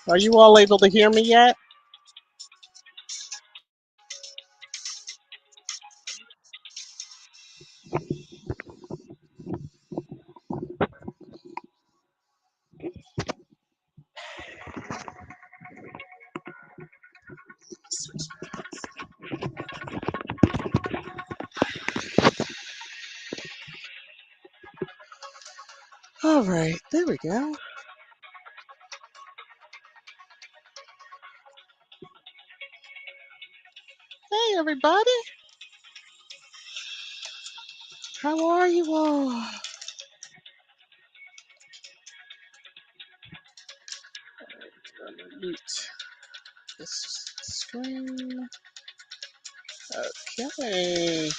Are you all able to hear me yet? All right, there we go. Hey, everybody. How are you all? Mute this screen. Okay.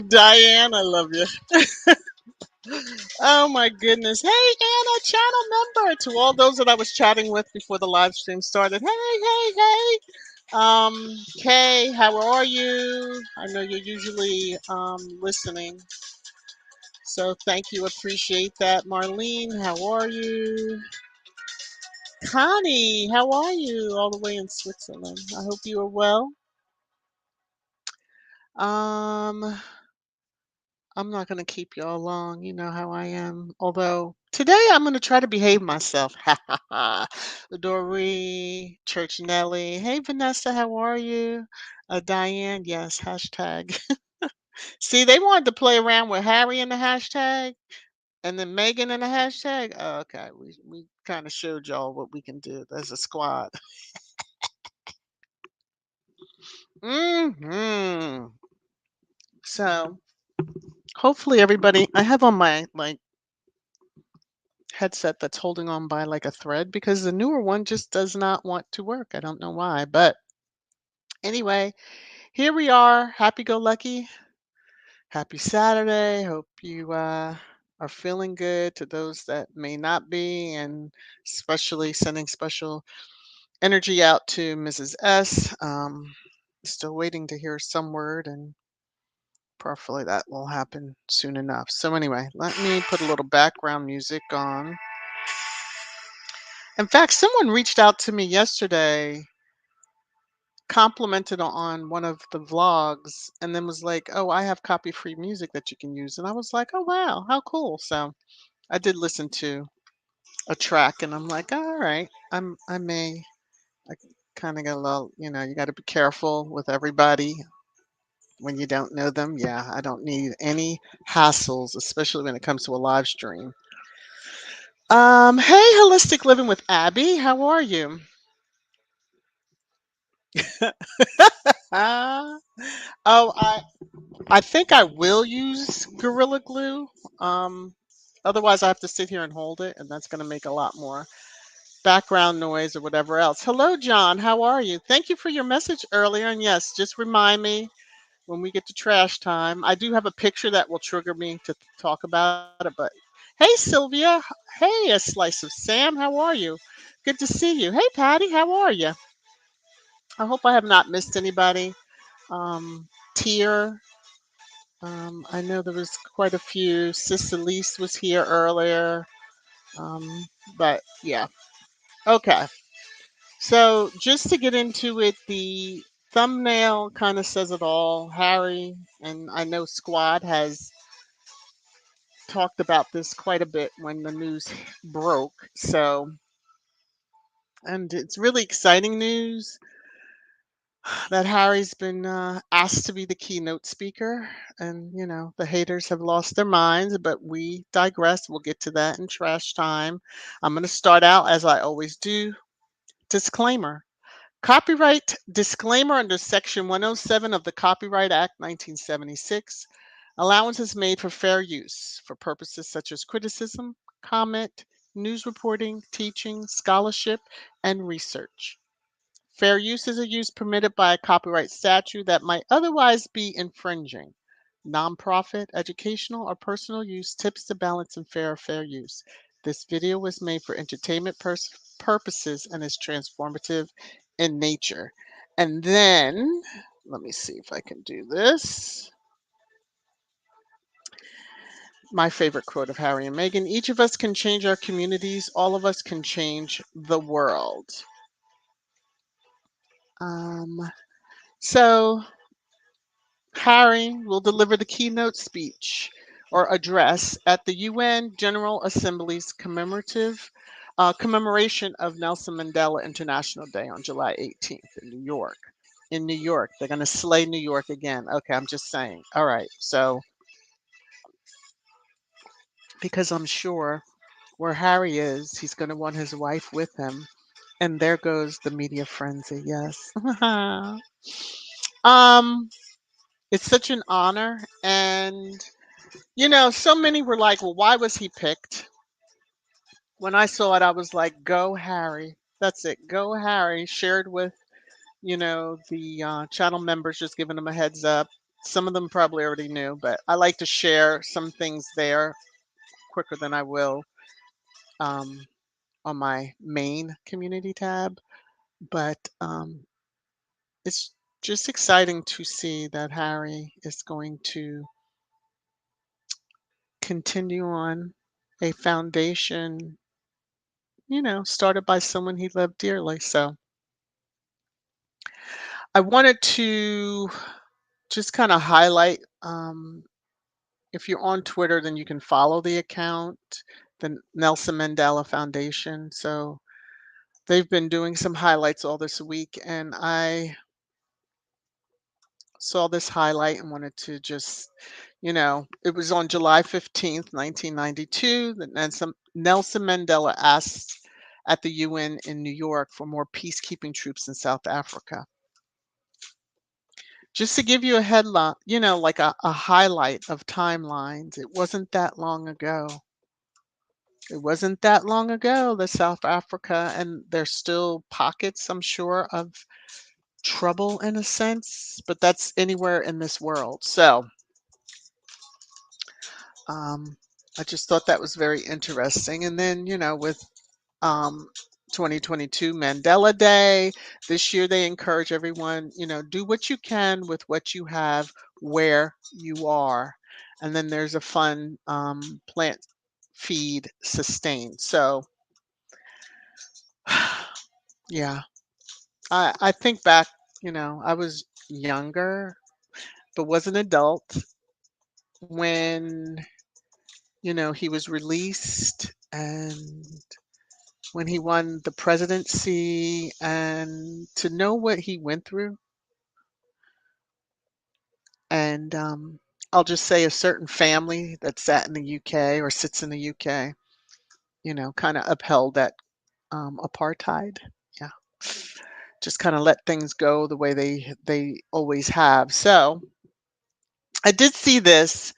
Diane, I love you. Oh my goodness. Hey, Anna, channel member. To all those that I was chatting with before the live stream started. Hey, hey, hey. Kay, how are you? I know you're usually listening. So thank you. Appreciate that. Marlene, how are you? Connie, how are you? All the way in Switzerland. I hope you are well. Um, I'm not going to keep y'all long. You know how I am. Although today I'm going to try to behave myself. Ha ha ha. Dory, Church Nelly. Hey, Vanessa, how are you? Diane, yes, hashtag. See, they wanted to play around with Harry in the hashtag and then Megan in the hashtag. Oh, okay, we kind of showed y'all what we can do as a squad. Hmm. So hopefully everybody. I have on my headset that's holding on by like a thread because the newer one just does not want to work. I don't know why, but anyway, here we are. Happy go lucky. Happy Saturday. Hope you are feeling good. To those that may not be, and especially sending special energy out to Mrs. S. Still waiting to hear some word, and hopefully that will happen soon enough. So anyway, let me put a little background music on. In fact, someone reached out to me yesterday, complimented on one of the vlogs, and then was like, "Oh, I have copy-free music that you can use." And I was like, "Oh wow, how cool!" So I did listen to a track, and I'm like, "All right, I may." I kind of got a little, you got to be careful with everybody when you don't know them. Yeah, I don't need any hassles, especially when it comes to a live stream. Hey, Holistic Living with Abby, how are you? Ah, oh, I think I will use Gorilla Glue. Um, Otherwise I have to sit here and hold it, and that's going to make a lot more background noise or whatever else. Hello, John. How are you? Thank you for your message earlier. And yes, just remind me when we get to trash time. I do have a picture that will trigger me to talk about it. But hey, Sylvia. Hey, a slice of Sam. How are you? Good to see you. Hey, Patty. How are you? I hope I have not missed anybody. Tier. I know there was quite a few. Sister Lise was here earlier. Um, but yeah. Okay. So just to get into it, the thumbnail kind of says it all. Harry, and I know Squad has talked about this quite a bit when the news broke. So, and it's really exciting news that Harry's been asked to be the keynote speaker. And, the haters have lost their minds, but we digress. We'll get to that in trash time. I'm going to start out as I always do. Disclaimer. Copyright disclaimer under Section 107 of the Copyright Act 1976. Allowance is made for fair use for purposes such as criticism, comment, news reporting, teaching, scholarship, and research. Fair use is a use permitted by a copyright statute that might otherwise be infringing. Nonprofit, educational, or personal use tips the balance in fair use. This video was made for entertainment purposes and is transformative in nature. And then, let me see if I can do this. my favorite quote of Harry and Meghan: each of us can change our communities, all of us can change the world. Um, so Harry will deliver the keynote speech or address at the UN General Assembly's commemoration of Nelson Mandela International Day on July 18th in New York. In New York, they're going to slay New York again. Okay, I'm just saying. All right, so because I'm sure where Harry is, he's going to want his wife with him. And there goes the media frenzy. Yes. um, it's such an honor, and so many were like, "Well, why was he picked?" When I saw it, I was like, "Go Harry!" That's it. Go Harry. Shared with the channel members, just giving them a heads up. Some of them probably already knew, but I like to share some things there quicker than I will um, on my main community tab. But it's just exciting to see that Harry is going to continue on a foundation, started by someone he loved dearly. So I wanted to just kind of highlight, if you're on Twitter, then you can follow the account, the Nelson Mandela Foundation. So they've been doing some highlights all this week, and I saw this highlight and wanted to just, it was on July 15th, 1992, that Nelson Mandela asked at the UN in New York for more peacekeeping troops in South Africa. Just to give you a headline, like a highlight of timelines, it wasn't that long ago. It wasn't that long ago that South Africa, and there's still pockets, I'm sure, of trouble in a sense, but that's anywhere in this world. So um, I just thought that was very interesting. And then, with um, 2022 Mandela Day, this year they encourage everyone, do what you can with what you have where you are. And then there's a fun plant feed sustain. So, yeah, I think back, I was younger, but was an adult when, he was released, and when he won the presidency, and to know what he went through. And I'll just say a certain family that sat in the UK or sits in the UK, kind of upheld that apartheid. Yeah, just kind of let things go the way they always have. So I did see this,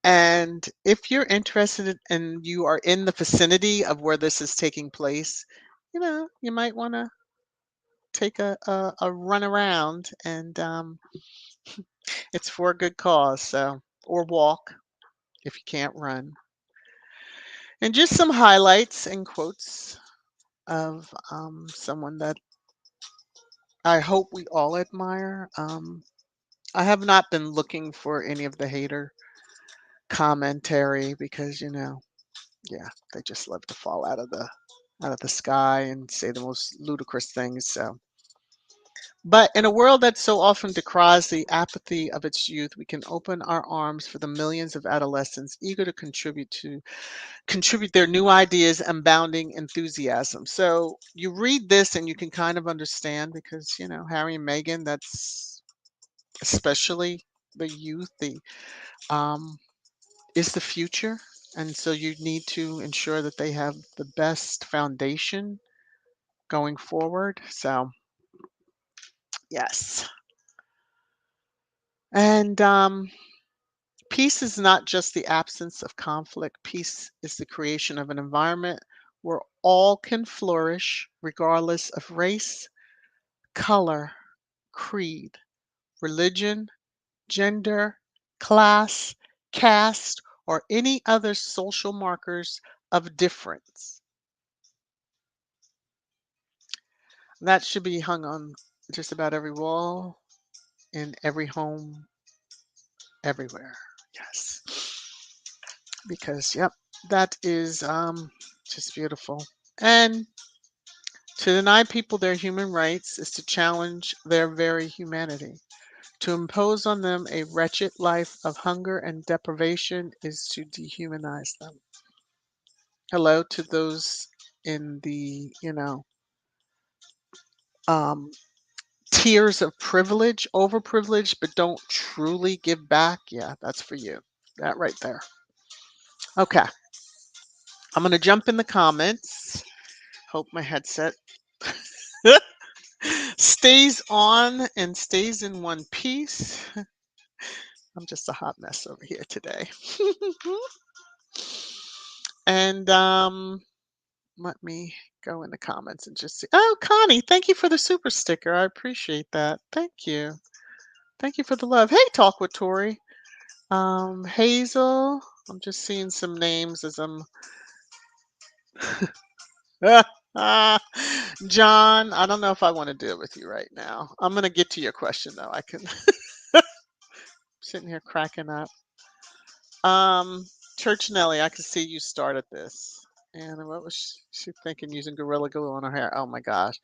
and if you're interested and you are in the vicinity of where this is taking place, you might want to take a run around, and it's for a good cause. So, or walk if you can't run. And just some highlights and quotes of someone that I hope we all admire. I have not been looking for any of the hater commentary because yeah, they just love to fall out of the sky and say the most ludicrous things. So, but in a world that so often decries the apathy of its youth, we can open our arms for the millions of adolescents eager to contribute their new ideas and bounding enthusiasm. So you read this and you can kind of understand because, Harry and Meghan, that's especially the youth, the is the future. And so you need to ensure that they have the best foundation going forward. So yes. And peace is not just the absence of conflict. Peace is the creation of an environment where all can flourish regardless of race, color, creed, religion, gender, class, caste, or any other social markers of difference. That should be hung on just about every wall, in every home, everywhere. Yes. because yep, that is just beautiful. And to deny people their human rights is to challenge their very humanity. To impose on them a wretched life of hunger and deprivation is to dehumanize them. Hello to those in the, um, tiers of privilege, overprivileged, but don't truly give back. Yeah, that's for you. That right there. Okay, I'm going to jump in the comments. Hope my headset stays on and stays in one piece. I'm just a hot mess over here today. And let me go in the comments and just see. Oh, Connie, thank you for the super sticker. I appreciate that. Thank you. Thank you for the love. Hey, Talk with Tori. Hazel. I'm just seeing some names as I'm. John, I don't know if I want to deal with you right now. I'm going to get to your question though. I can sitting here cracking up. Um, Church Nelly, I can see you started this. And what was she thinking using Gorilla Glue on her hair? Oh my gosh.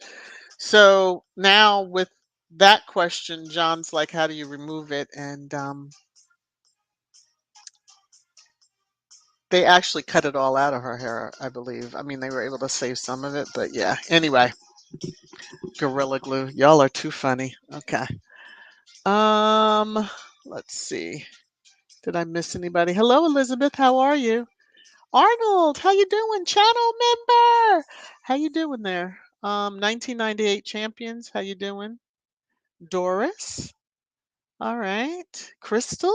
So now with that question, John's like, how do you remove it? And they actually cut it all out of her hair, I believe. I mean, they were able to save some of it, but yeah. Anyway, Gorilla Glue. Y'all are too funny. Okay. Um, let's see. Did I miss anybody? Hello, Elizabeth. How are you? Arnold, how you doing? Channel member. How you doing there? 1998 champions. How you doing? Doris. All right. Crystal.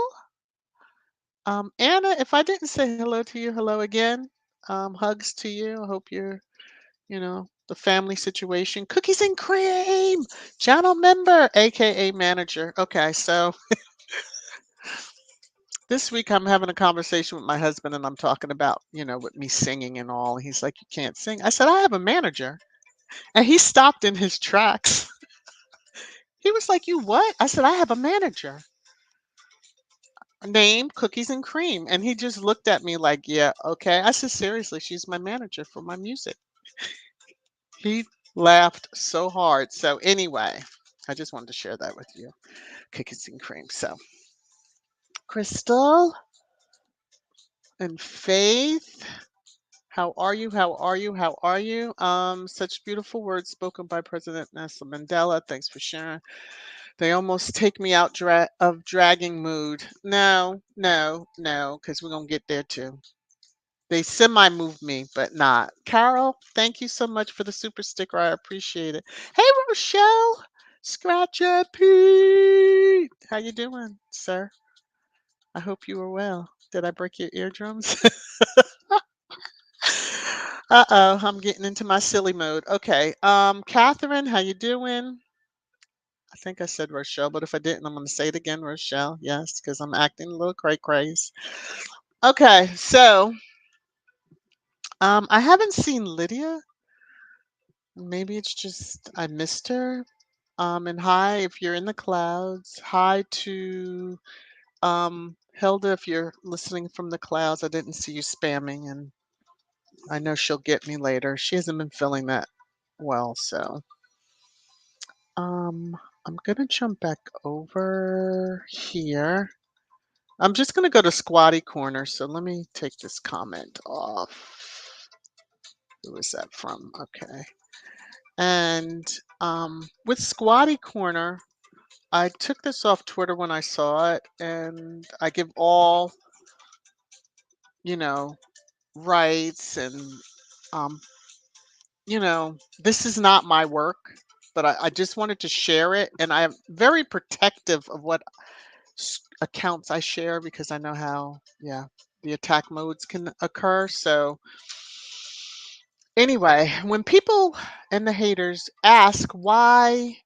Anna, if I didn't say hello to you, hello again. Hugs to you. I hope you're, the family situation. Cookies and cream. Channel member, aka manager. Okay, so this week I'm having a conversation with my husband and I'm talking about, with me singing and all. He's like, you can't sing. I said, I have a manager. And he stopped in his tracks. He was like, you what? I said, I have a manager. Name Cookies and Cream. And he just looked at me like, yeah, okay. I said, seriously, she's my manager for my music. He laughed so hard. So anyway, I just wanted to share that with you. Cookies and Cream. So Crystal and Faith. How are you? How are you? How are you? Such beautiful words spoken by President Nelson Mandela. Thanks for sharing. They almost take me out of dragging mood. No, no, no, because we're gonna get there too. They semi-move me, but not. Carol, thank you so much for the super sticker. I appreciate it. Hey, Rochelle, Scratcher Pete. How you doing, sir? I hope you are well. Did I break your eardrums? Uh-oh, I'm getting into my silly mode. Okay. Catherine, how you doing? I think I said Rochelle, but if I didn't, I'm going to say it again, Rochelle. Yes, because I'm acting a little cray-craze. Okay, so I haven't seen Lydia. Maybe it's just I missed her. And hi, if you're in the clouds. Hi to Hilda, if you're listening from the clouds. I didn't see you spamming, and I know she'll get me later. She hasn't been feeling that well, so I'm gonna jump back over here. I'm just gonna go to Squatty Corner. So let me take this comment off. Who is that from? Okay. And with Squatty Corner, I took this off Twitter when I saw it, and I give all, you know, rights and, um, this is not my work, but I just wanted to share it. And I'm very protective of what accounts I share because I know how, yeah, the attack modes can occur. So, anyway, when people and the haters ask why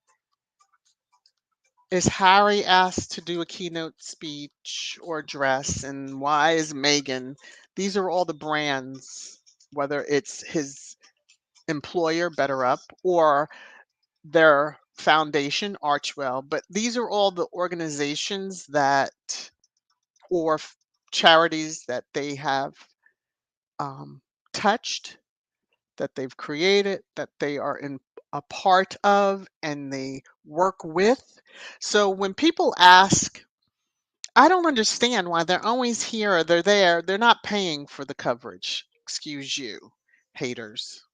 is Harry asked to do a keynote speech or address, and why is Megan? These are all the brands, whether it's his employer, Better Up, or their foundation, Archwell. But these are all the organizations that, or charities that they have touched, that they've created, that they are in a part of, and they work with. So when people ask, I don't understand why they're always here or they're there. They're not paying for the coverage. Excuse you, haters,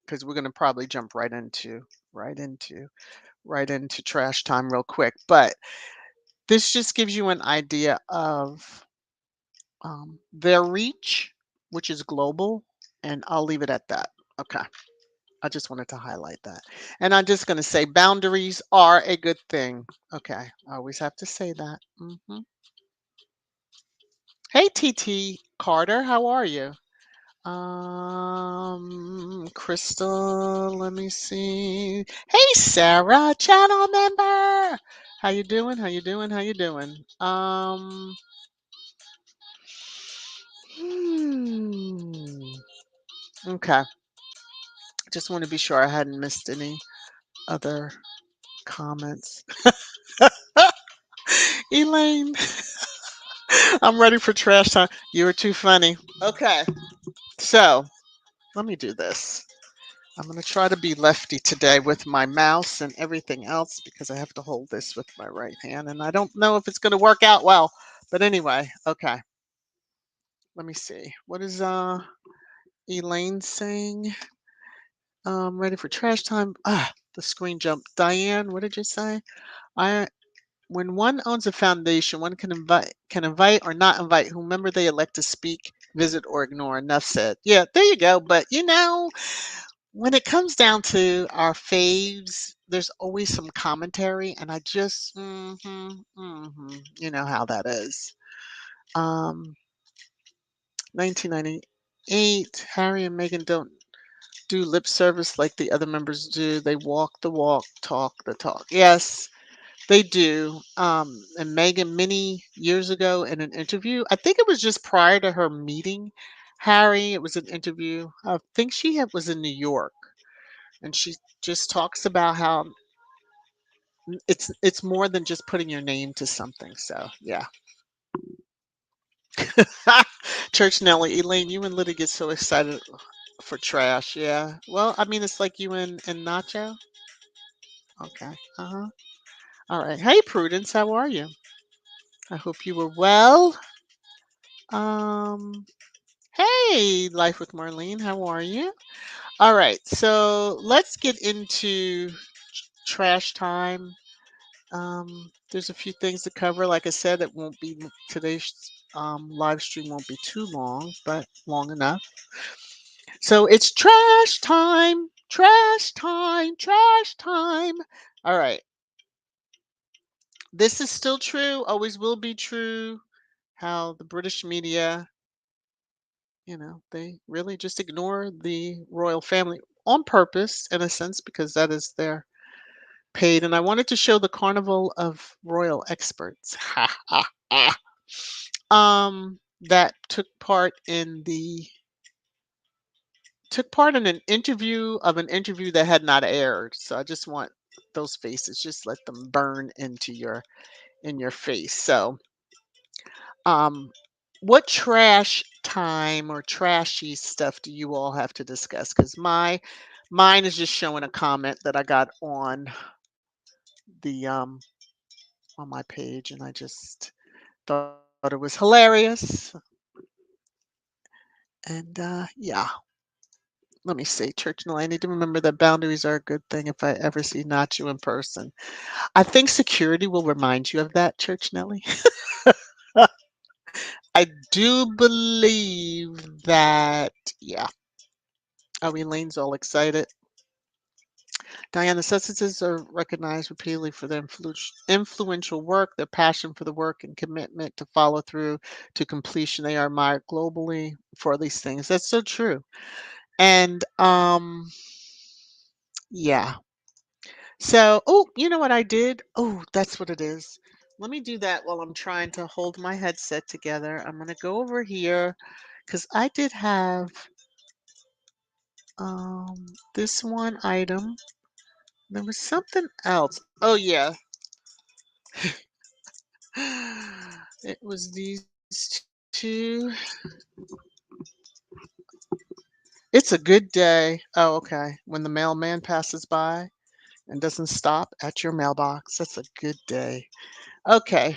because we're going to probably jump right into right into trash time real quick. But this just gives you an idea of their reach, which is global, and I'll leave it at that. Okay. I just wanted to highlight that. And I'm just going to say boundaries are a good thing. Okay. I always have to say that. Hey, TT Carter, how are you? Crystal, let me see. Hey, Sarah, channel member. How you doing? How you doing? How you doing? Hmm. Okay. Just want to be sure I hadn't missed any other comments. Elaine, I'm ready for trash time. You were too funny. Okay. So let me do this. I'm going to try to be lefty today with my mouse and everything else because I have to hold this with my right hand and I don't know if it's going to work out well. But anyway, okay. Let me see. What is Elaine saying? Ready for trash time. The screen jumped. Diane, what did you say? I When one owns a foundation, one can invite or not invite whomever they elect to speak, visit, or ignore. Enough said. Yeah, there you go. But when it comes down to our faves, there's always some commentary, and I just, you know how that is. 1998, Harry and Meghan don't do lip service like the other members do. They walk the walk, talk the talk. Yes, they do. And Megan, many years ago in an interview, I think it was just prior to her meeting Harry, it was an interview. I think was in New York, and she just talks about how it's more than just putting your name to something. So yeah. Church Nelly, Elaine, you and Liddy get so excited for trash. Yeah. Well, I mean, it's like you and Nacho. Okay. Uh-huh. All right. Hey, Prudence, how are you? I hope you were well. Um, hey, Life with Marlene, how are you? All right. So let's get into trash time. There's a few things to cover. Like I said, it won't be today's live stream won't be too long, but long enough. So it's trash time, trash time, trash time. All right. This is still true, always will be true. How the British media, they really just ignore the royal family on purpose, in a sense, because that is their paid. And I wanted to show the Carnival of Royal Experts. Ha ha ha. That took part in an interview that had not aired. So I just want those faces, just let them burn into your face. So um what trash time or trashy stuff do you all have to discuss? Because mine is just showing a comment that I got the on my page, and I just thought it was hilarious. And yeah, let me see. Church No, I need to remember that boundaries are a good thing if I ever see Nacho in person. I think security will remind you of that, Church Nelly. I do believe that, yeah. Oh, Elaine's all excited. Diana, Necessities are recognized repeatedly for their influential work, their passion for the work, and commitment to follow through to completion. They are admired globally for these things. That's so true. And yeah. So, oh, you know what I did? Oh, that's what it is. Let me do that while I'm trying to hold my headset together. I'm going to go over here because I did have this one item. There was something else. Oh, yeah. It was these two. to. It's a good day. Oh, okay. When the mailman passes by and doesn't stop at your mailbox, that's a good day. Okay.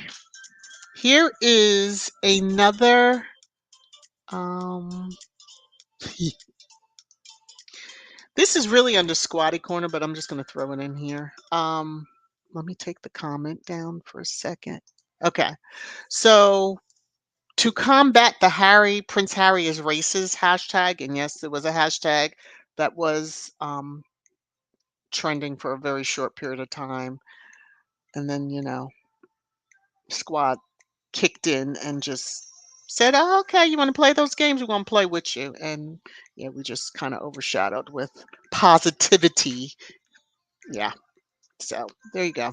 Here is another. Um, this is really under Squatty Corner, but I'm just going to throw it in here. Let me take the comment down for a second. Okay. So to combat the Prince Harry is racist hashtag, and yes, there was a hashtag that was trending for a very short period of time, and then Squad kicked in and just said, "Oh, okay, you want to play those games? We're going to play with you." And yeah, we just kind of overshadowed with positivity. Yeah, so there you go.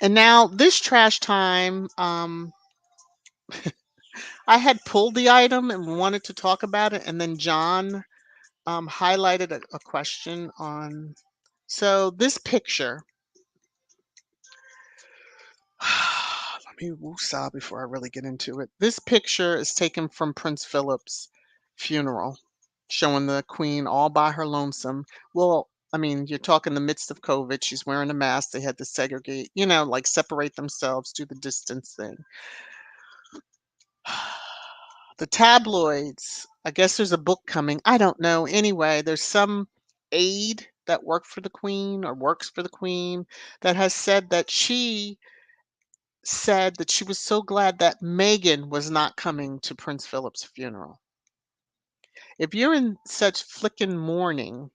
And now this trash time. I had pulled the item and wanted to talk about it, and then John highlighted a question on. So this picture. Let me woosah before I really get into it. This picture is taken from Prince Philip's funeral, showing the Queen all by her lonesome. Well, I mean, you're talking the midst of COVID. She's wearing a mask. They had to segregate, like separate themselves, do the distance thing. The tabloids. I guess there's a book coming. I don't know. Anyway, there's some aide that worked for the Queen or works for the Queen that has said that she was so glad that Meghan was not coming to Prince Philip's funeral. If you're in such flickin' mourning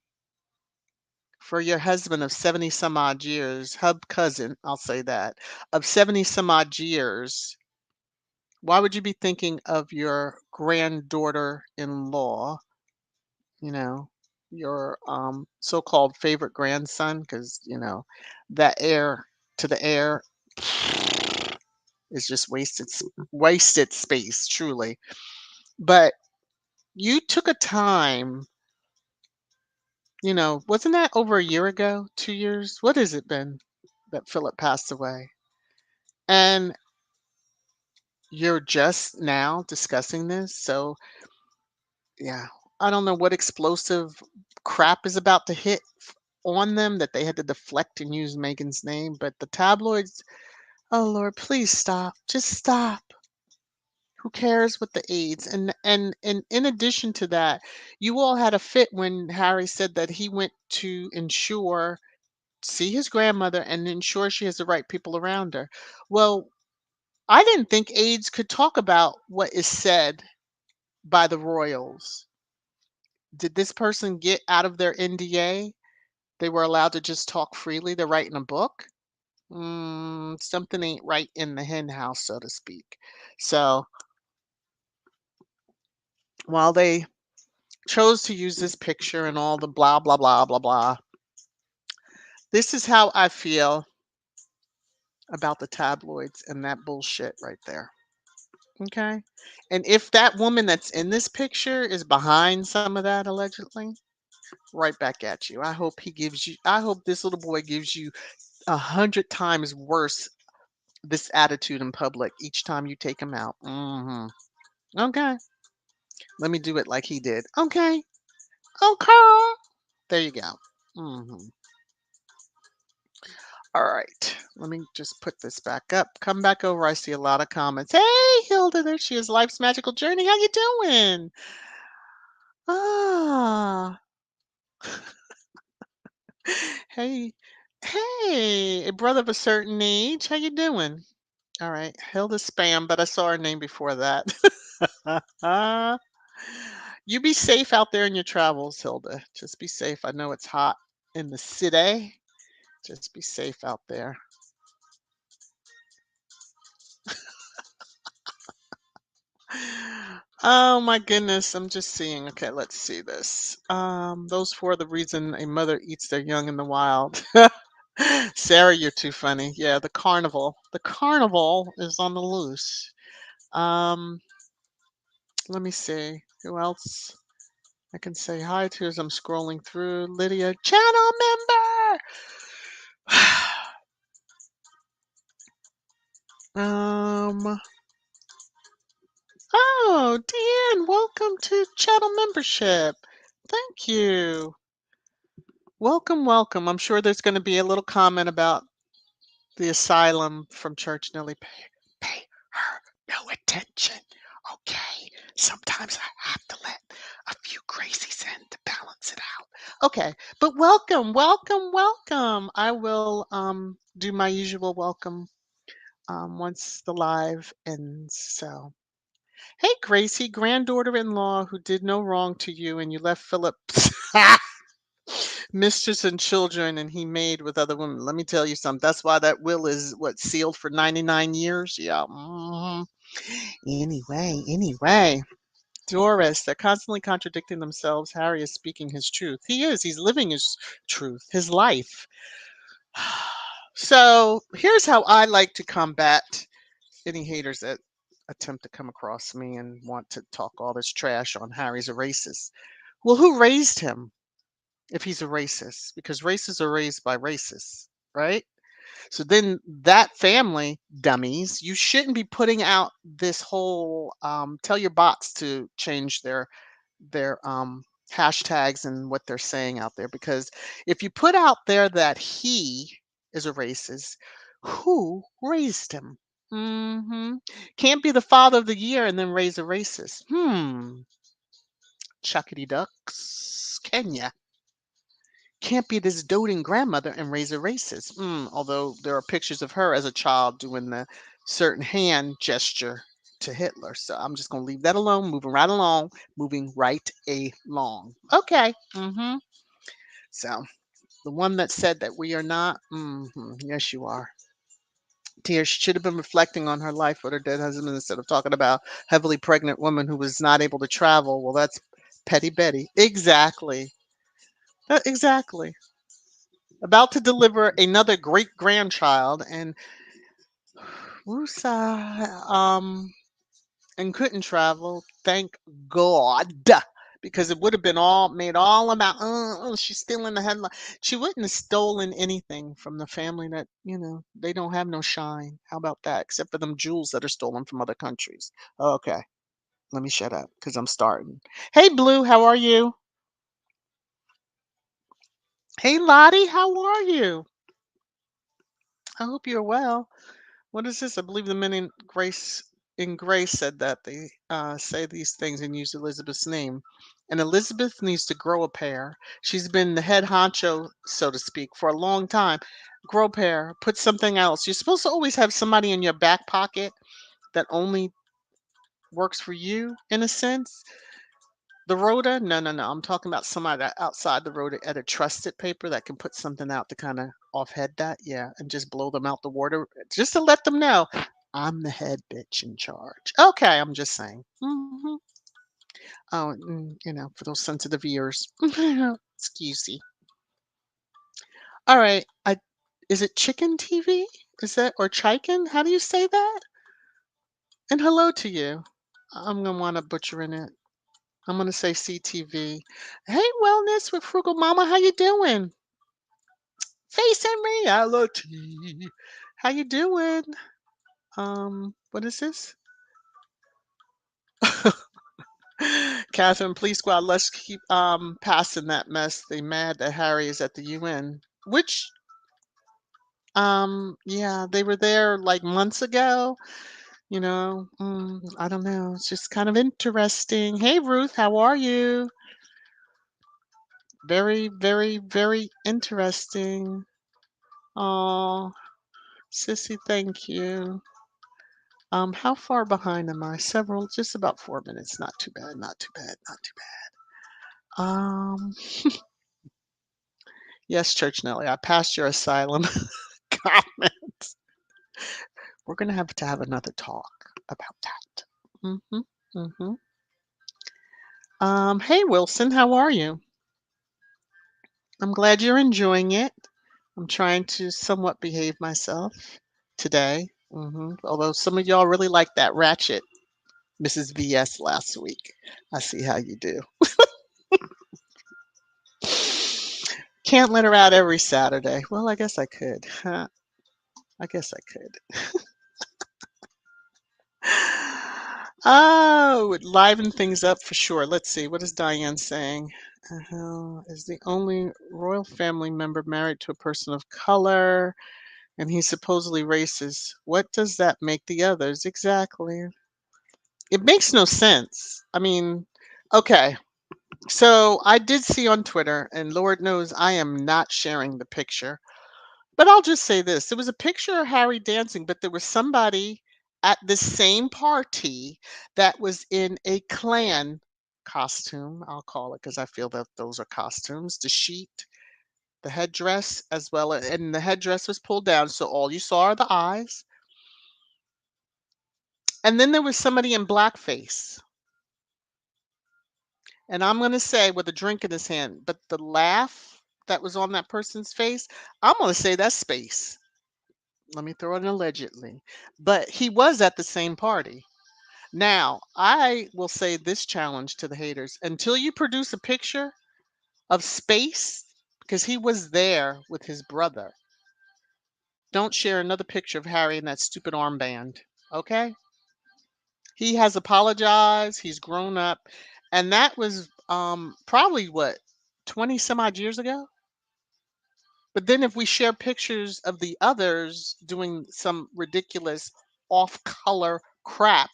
for your husband of 70 some odd years, hub cousin, I'll say that, of 70 some odd years, why would you be thinking of your granddaughter in law, you know, your so-called favorite grandson? Because, that heir to the heir is just wasted space, truly. But you took a time, wasn't that over a year ago, 2 years? What has it been that Philip passed away? And you're just now discussing this. So, yeah, I don't know what explosive crap is about to hit on them that they had to deflect and use Megan's name. But the tabloids, oh Lord, please stop. Just stop. Who cares with the AIDS? And in addition to that, you all had a fit when Harry said that he went to see his grandmother and ensure she has the right people around her. Well, I didn't think AIDS could talk about what is said by the royals. Did this person get out of their NDA? They were allowed to just talk freely. They're writing a book. Something ain't right in the hen house, so to speak. So while they chose to use this picture and all the blah, blah, blah, blah, blah, this is how I feel about the tabloids and that bullshit right there. Okay. And if that woman that's in this picture is behind some of that allegedly, right back at you. I hope this little boy gives you 100 times worse this attitude in public each time you take him out. Okay. Let me do it like he did. Okay. Okay. There you go. All right. Let me just put this back up. Come back over. I see a lot of comments. Hey, Hilda, there she is. Life's magical journey. How you doing? Ah, hey, hey, a brother of a certain age. How you doing? All right, Hilda spam, but I saw her name before that. You be safe out there in your travels, Hilda. Just be safe. I know it's hot in the city. Just be safe out there. Oh my goodness, I'm just seeing. Okay, let's see this. Those for the reason a mother eats their young in the wild. Sarah, you're too funny. Yeah, the carnival. The carnival is on the loose. Um, Let me see. Who else I can say hi to as I'm scrolling through? Lydia, channel member. Oh, Deanne, welcome to channel membership. Thank you. Welcome, welcome. I'm sure there's going to be a little comment about the asylum from Church Nelly. Pay her no attention. Okay. Sometimes I have to let a few Gracies in to balance it out. Okay. But welcome, welcome, welcome. I will do my usual welcome once the live ends. So, hey, Gracie, granddaughter-in-law who did no wrong to you, and you left Philip's mistress and children, and he made with other women. Let me tell you something. That's why that will is what sealed for 99 years. Yeah. Anyway. Doris, they're constantly contradicting themselves. Harry is speaking his truth. He is. He's living his truth, his life. So here's how I like to combat any haters that attempt to come across me and want to talk all this trash on Harry's a racist. Well, who raised him if he's a racist? Because racists are raised by racists, right? So then that family, dummies, you shouldn't be putting out this whole tell your bots to change their hashtags and what they're saying out there, because if you put out there that he is a racist, who raised him? Can't be the father of the year and then raise a racist. Chuckity ducks, Kenya. Can't be this doting grandmother and raise a racist. Although there are pictures of her as a child doing the certain hand gesture to Hitler. So I'm just going to leave that alone, moving right along. Okay. So the one that said that we are not, yes, you are. Tears should have been reflecting on her life with her dead husband instead of talking about heavily pregnant woman who was not able to travel. Well, that's petty Betty. Exactly. Exactly. About to deliver another great grandchild, and Wusa, and couldn't travel. Thank God, because it would have been all made all about. She's still in the headline. She wouldn't have stolen anything from the family that they don't have no shine. How about that? Except for them jewels that are stolen from other countries. Okay, let me shut up because I'm starting. Hey, Blue, how are you? Hey, Lottie, how are you? I hope you're well. What is this? I believe the men in Grace said that they say these things and use Elizabeth's name. And Elizabeth needs to grow a pair. She's been the head honcho, so to speak, for a long time. Grow a pair. Put something else. You're supposed to always have somebody in your back pocket that only works for you, in a sense. The Rhoda? No, no, no. I'm talking about somebody outside the Rhoda at a trusted paper that can put something out to kind of offhead that. Yeah, and just blow them out the water just to let them know I'm the head bitch in charge. Okay, I'm just saying. Oh, for those sensitive ears. Excuse me. All right. Is it chicken TV? Is that or chicken? How do you say that? And hello to you. I'm gonna want to butcher in it. I'm gonna say CTV. Hey, wellness with Frugal Mama, how you doing? Facing reality. How you doing? What is this? Catherine, please squad, let's keep passing that mess. They mad that Harry is at the UN. Which yeah, they were there like months ago. I don't know. It's just kind of interesting. Hey Ruth, how are you? Very, very, very interesting. Oh, Sissy, thank you. How far behind am I? Several, just about 4 minutes. Not too bad, not too bad, not too bad. Yes, Church Nelly, I passed your asylum comments. We're gonna have to have another talk about that. Hey Wilson, how are you? I'm glad you're enjoying it. I'm trying to somewhat behave myself today. Although some of y'all really like that ratchet Mrs. VS last week. I see how you do. Can't let her out every Saturday. Well, I guess I could. Huh? I guess I could. Oh, it livened things up for sure. Let's see. What is Diane saying? Is the only royal family member married to a person of color, and he's supposedly racist. What does that make the others? Exactly. It makes no sense. I mean, okay. So I did see on Twitter, and Lord knows I am not sharing the picture. But I'll just say this, there was a picture of Harry dancing, but there was somebody at the same party that was in a clan costume, I'll call it, because I feel that those are costumes. The sheet, the headdress, as well, and the headdress was pulled down, so all you saw are the eyes. And then there was somebody in blackface. And I'm gonna say with a drink in his hand, but the laugh that was on that person's face, I'm gonna say that's space. Let me throw it in allegedly. But he was at the same party. Now, I will say this challenge to the haters. Until you produce a picture of space, because he was there with his brother, don't share another picture of Harry in that stupid armband. Okay? He has apologized, he's grown up, and that was probably what, 20 some odd years ago? But then if we share pictures of the others doing some ridiculous off-color crap,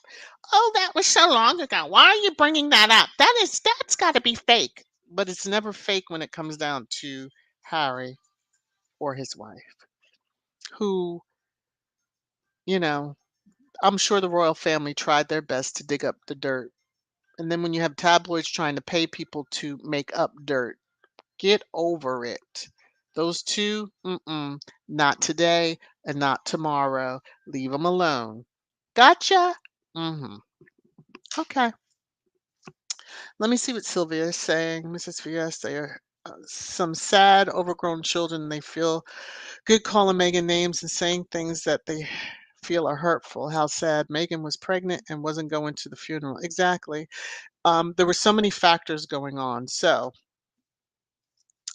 "Oh, that was so long ago. Why are you bringing that up? That's got to be fake." But it's never fake when it comes down to Harry or his wife, who, you know, I'm sure the royal family tried their best to dig up the dirt. And then when you have tabloids trying to pay people to make up dirt, get over it. Those two, not today and not tomorrow. Leave them alone. Gotcha? Mhm. Okay. Let me see what Sylvia is saying. Mrs. VS, they are some sad, overgrown children. They feel good calling Megan names and saying things that they feel are hurtful. How sad. Megan was pregnant and wasn't going to the funeral. Exactly. There were so many factors going on. So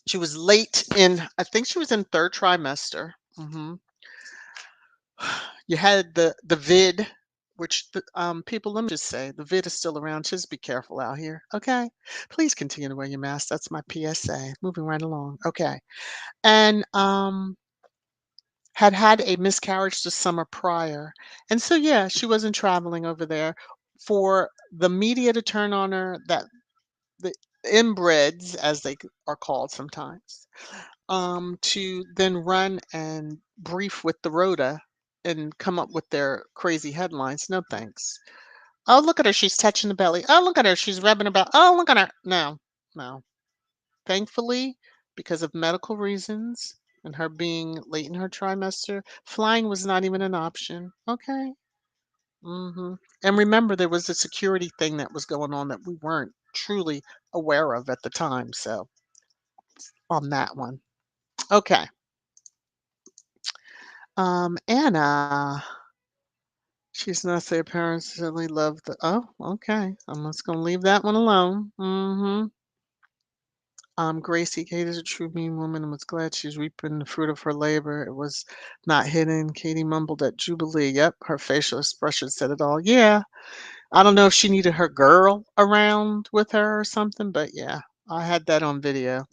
she was late in, I think she was in third trimester. You had the vid, which people, let me just say, the vid is still around. Just be careful out here. Okay. Please continue to wear your mask. That's my PSA. Moving right along. Okay. And had a miscarriage the summer prior. And so, yeah, she wasn't traveling over there. For the media to turn on her, that the inbreds, as they are called sometimes, to then run and brief with the Rhoda and come up with their crazy headlines. No thanks. Oh, look at her. She's touching the belly. Oh, look at her. She's rubbing her belly. Oh, look at her. No, no. Thankfully, because of medical reasons and her being late in her trimester, flying was not even an option. Okay. And remember, there was a security thing that was going on that we weren't truly aware of at the time. So, on that one. Okay. Anna. She's not say parents certainly love the. Oh, okay. I'm just gonna leave that one alone. Gracie Kate is a true mean woman and was glad she's reaping the fruit of her labor. It was not hidden. Katie mumbled at Jubilee. Yep, her facial expression said it all. Yeah. I don't know if she needed her girl around with her or something, but yeah, I had that on video.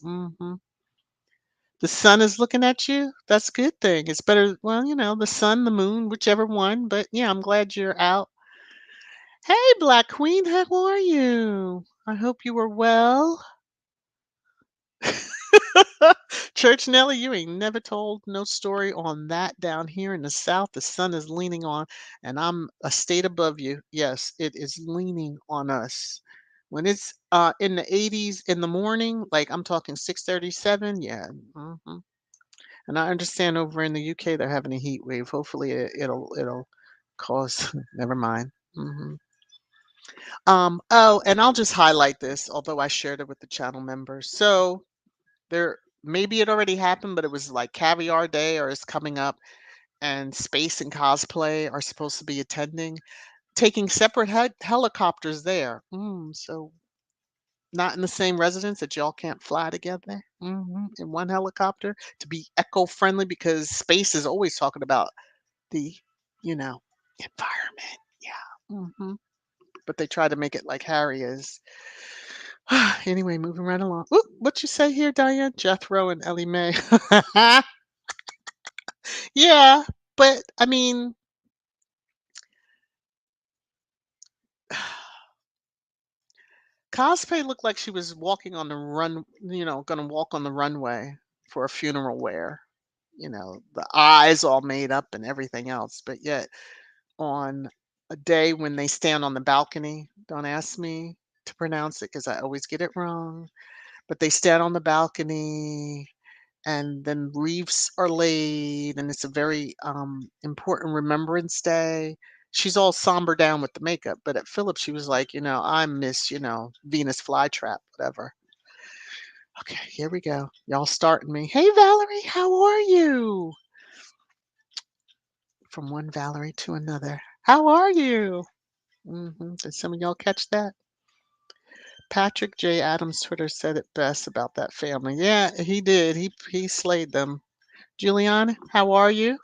The sun is looking at you. That's a good thing. It's better, well, the sun, the moon, whichever one. But yeah, I'm glad you're out. Hey, Black Queen, how are you? I hope you were well. Church Nelly, you ain't never told no story on that down here in the South. The sun is leaning on, and I'm a state above you. Yes, it is leaning on us. When it's in the 80s in the morning, like I'm talking 6:37, yeah. And I understand over in the UK they're having a heat wave. Hopefully it'll cause. Never mind. Oh, and I'll just highlight this, although I shared it with the channel members. So there, maybe it already happened, but it was like Caviar Day or it's coming up, and Space and Cosplay are supposed to be attending, taking separate helicopters there. So not in the same residence that y'all can't fly together in one helicopter to be eco-friendly, because Space is always talking about the, you know, environment. Yeah. but they try to make it like Harry is. Anyway, moving right along. Ooh, what you say here, Diane? Jethro and Ellie Mae. Yeah, but I mean, cosplay looked like she was walking on the run, gonna walk on the runway for a funeral wear. The eyes all made up and everything else. But yet, on a day when they stand on the balcony, don't ask me to pronounce it because I always get it wrong. But they stand on the balcony and then wreaths are laid, and it's a very important Remembrance Day. She's all somber down with the makeup, but at Phillips, she was like, I'm Miss, Venus flytrap, whatever. Okay, here we go. Y'all starting me. Hey, Valerie, how are you? From one Valerie to another. How are you? Did some of y'all catch that? Patrick J. Adams' Twitter said it best about that family. Yeah, he did. He slayed them. Juliana, how are you?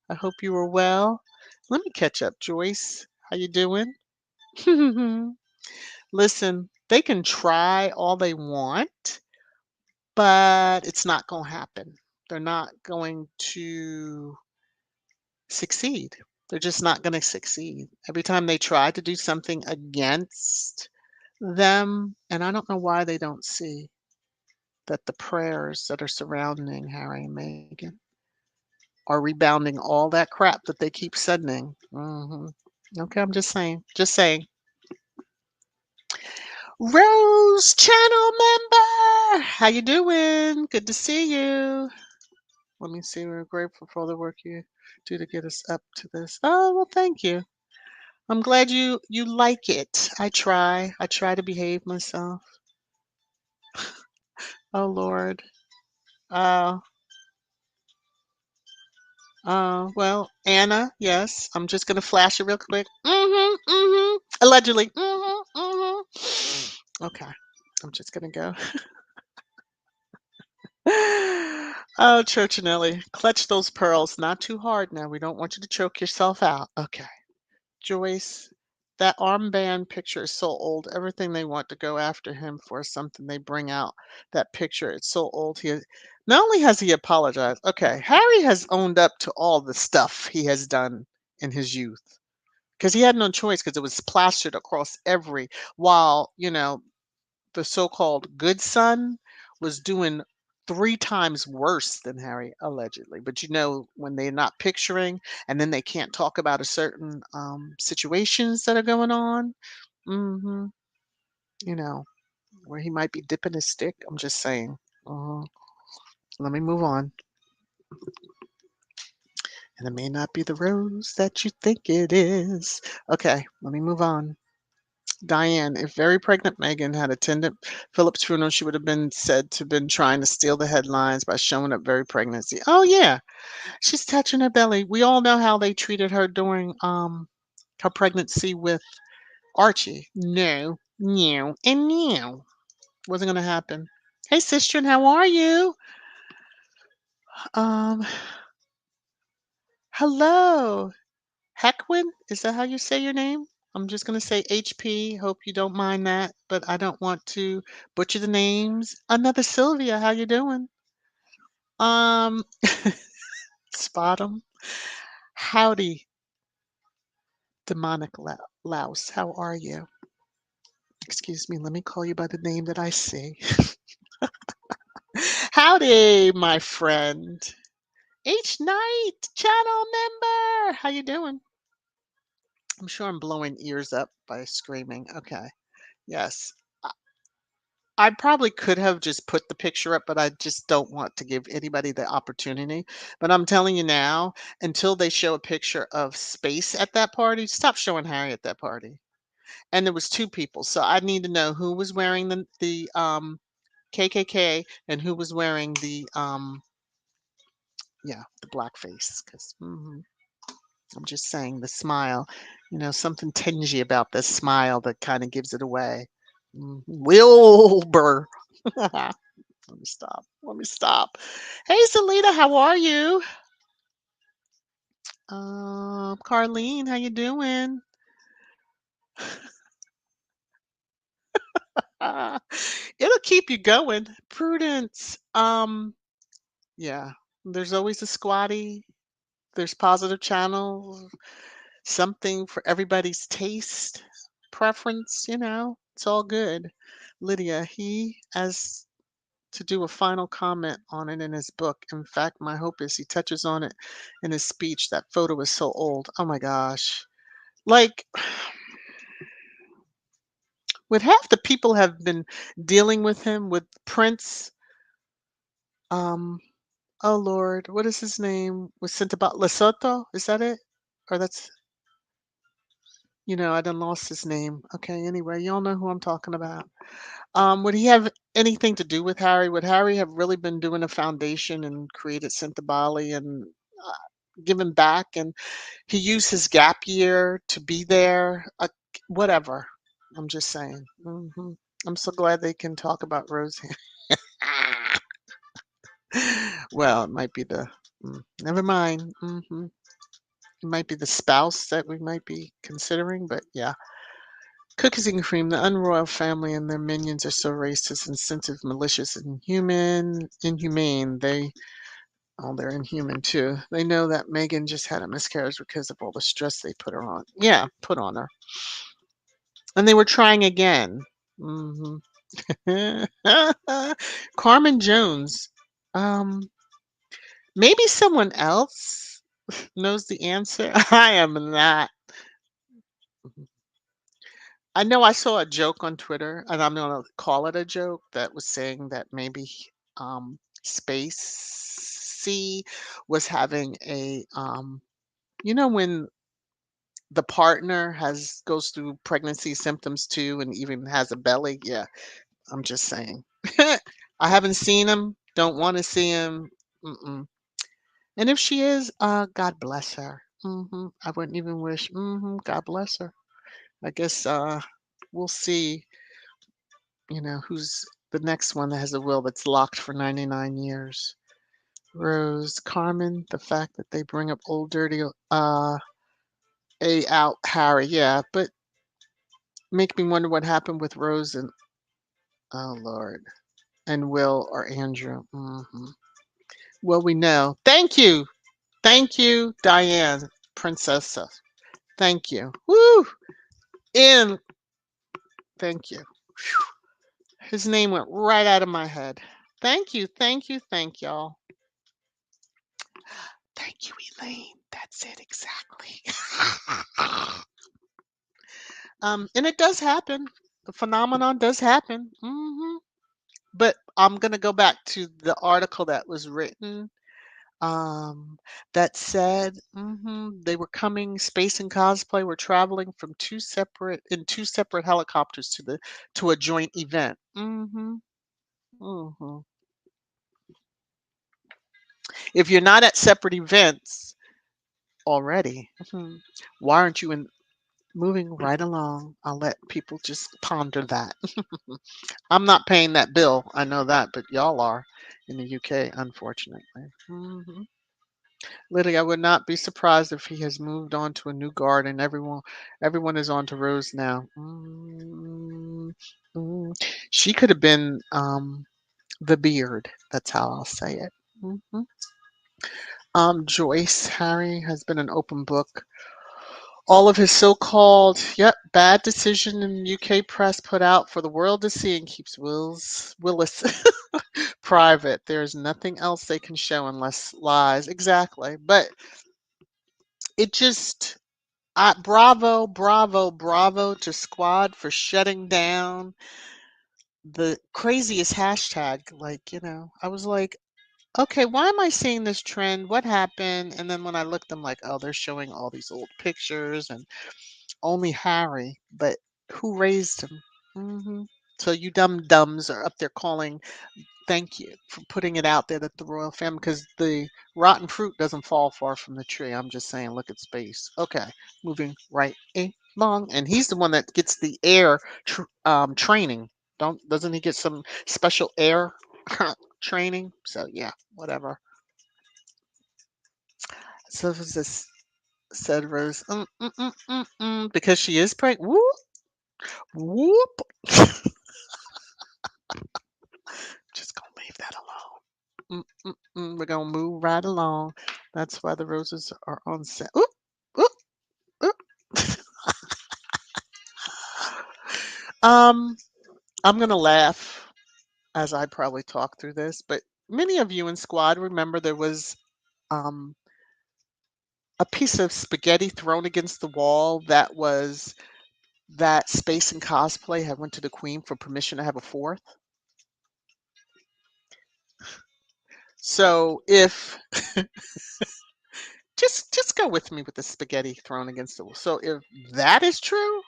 I hope you are well. Let me catch up, Joyce. How you doing? Listen, they can try all they want, but it's not going to happen. They're not going to succeed. They're just not going to succeed. Every time they try to do something against them, and I don't know why they don't see that the prayers that are surrounding Harry and Meghan are rebounding all that crap that they keep sending. Okay, I'm just saying. Just saying. Rose channel member, how you doing? Good to see you. Let me see. We're grateful for all the work you do to get us up to this. Oh, well, thank you. I'm glad you like it. I try. I try to behave myself. Oh Lord. Uh well, Anna, yes. I'm just gonna flash it real quick. Allegedly. Okay. I'm just gonna go. Oh, Churchinelli, clutch those pearls. Not too hard now. We don't want you to choke yourself out. Okay. Joyce, that armband picture is so old. Everything they want to go after him for is something they bring out. That picture, it's so old. Not only has he apologized, okay, Harry has owned up to all the stuff he has done in his youth because he had no choice because it was plastered across while, the so-called good son was doing 3 times worse than Harry, allegedly. But, when they're not picturing and then they can't talk about a certain, situations that are going on, mhm, you know, where he might be dipping his stick, I'm just saying. Mhm. Let me move on. And it may not be the rose that you think it is. Okay, let me move on. Diane, if very pregnant Meghan had attended Philip's funeral, she would have been said to have been trying to steal the headlines by showing up very pregnancy. Oh yeah, she's touching her belly. We all know how they treated her during her pregnancy with Archie. No, no, and no. Wasn't gonna happen. Hey sister, how are you? Um, hello. Hequin, is that how you say your name? I'm just going to say HP. Hope you don't mind that, but I don't want to butcher the names. Another Sylvia, how you doing? Um, Spot 'em. Howdy, demonic louse. How are you? Excuse me. Let me call you by the name that I see. Howdy, my friend. H Knight, channel member. How you doing? I'm sure I'm blowing ears up by screaming. Okay. Yes. I probably could have just put the picture up, but I just don't want to give anybody the opportunity. But I'm telling you now, until they show a picture of space at that party, stop showing Harry at that party. And there was 2 people, so I need to know who was wearing the KKK and who was wearing the blackface. Because I'm just saying the smile, something tingy about the smile that kind of gives it away. Wilbur. Let me stop. Let me stop. Hey, Selena, how are you? Carlene, how you doing? It'll keep you going. Prudence. Yeah. There's always a squatty. There's positive channels, something for everybody's taste, preference, it's all good. Lydia, he has to do a final comment on it in his book. In fact, my hope is he touches on it in his speech. That photo is so old. Oh my gosh. Like, would half the people have been dealing with him with Prince? Um, oh Lord, what is his name? Was sent about Lesotho? Is that it? Or that's I done lost his name. Okay, anyway, y'all know who I'm talking about. Would he have anything to do with Harry? Would Harry have really been doing a foundation and created Bali and given back? And he used his gap year to be there. Whatever. I'm just saying. I'm so glad they can talk about Rosie. Well, it might be never mind. It might be the spouse that we might be considering, but yeah. Cookies and cream, the unroyal family and their minions are so racist, insensitive, malicious, and inhumane. They're inhuman too. They know that Megan just had a miscarriage because of all the stress they put her on. Yeah, put on her. And they were trying again. hmm Carmen Jones. Um, Maybe someone else knows the answer. I am not. I know I saw a joke on Twitter, and I'm gonna call it a joke, that was saying that maybe Space C was having when the partner has goes through pregnancy symptoms too, and even has a belly. Yeah, I'm just saying. I haven't seen him. Don't want to see him. Mm-mm. And if she is, God bless her. I wouldn't even wish. God bless her. I guess we'll see. Who's the next one that has a will that's locked for 99 years? Rose, Carmen, the fact that they bring up old dirty A out Harry, yeah, but make me wonder what happened with Rose and oh Lord, and Will or Andrew. Well, we know. Thank you, Diane, Princessa. Thank you. Woo! In. Thank you. His name went right out of my head. Thank y'all. Thank you, Elaine. That's it exactly. And it does happen. The phenomenon does happen. But I'm gonna go back to the article that was written. That said, they were coming. Space and cosplay were traveling from two separate helicopters to a joint event. hmm If you're not at separate events already, why aren't you moving right along? I'll let people just ponder that. I'm not paying that bill. I know that, but y'all are in the UK, unfortunately. Literally, I would not be surprised if he has moved on to a new garden. Everyone is on to Rose now. Mm. She could have been the beard. That's how I'll say it. hmm Joyce Harry has been an open book. All of his so-called, bad decision in UK press put out for the world to see and keeps Willis private. There's nothing else they can show unless lies. Exactly. But it just, bravo to Squad for shutting down the craziest hashtag. Like, I was like, okay, why am I seeing this trend? What happened? And then when I looked, I'm like, oh, they're showing all these old pictures and only Harry, but who raised him? So you dumb dumbs are up there calling, thank you for putting it out there that the royal family, because the rotten fruit doesn't fall far from the tree. I'm just saying, look at space. Okay, moving right along, and he's the one that gets the air training. Doesn't he get some special air training? So yeah, whatever. So this said Rose, because she is pregnant. Whoop whoop. We're gonna move right along. That's why the roses are on set. Oop, oop, oop. Um, I'm gonna laugh as I probably talk through this, but many of you in squad remember there was um a piece of spaghetti thrown against the wall that was that Space and Cosplay had went to the Queen for permission to have a fourth. So if just go with me with the spaghetti thrown against the wall. So if that is true,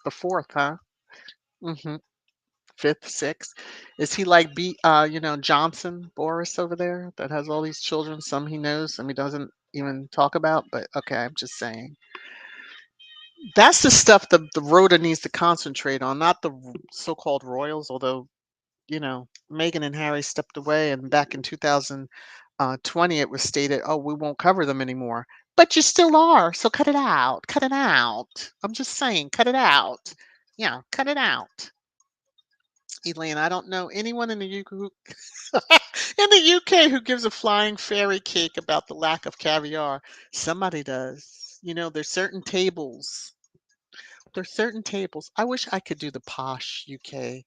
the fourth, huh? hmm Fifth, sixth. Is he like Johnson Boris over there that has all these children? Some he knows, some he doesn't even talk about. But okay, I'm just saying. That's the stuff the Rhoda needs to concentrate on, not the so-called royals. Although Meghan and Harry stepped away, and back in 2020, it was stated, "Oh, we won't cover them anymore." But you still are, so cut it out. Cut it out. I'm just saying, cut it out. Yeah, cut it out. Elaine, I don't know anyone in the UK in the UK who gives a flying fairy cake about the lack of caviar. Somebody does. There's certain tables. There's certain tables. I wish I could do the posh UK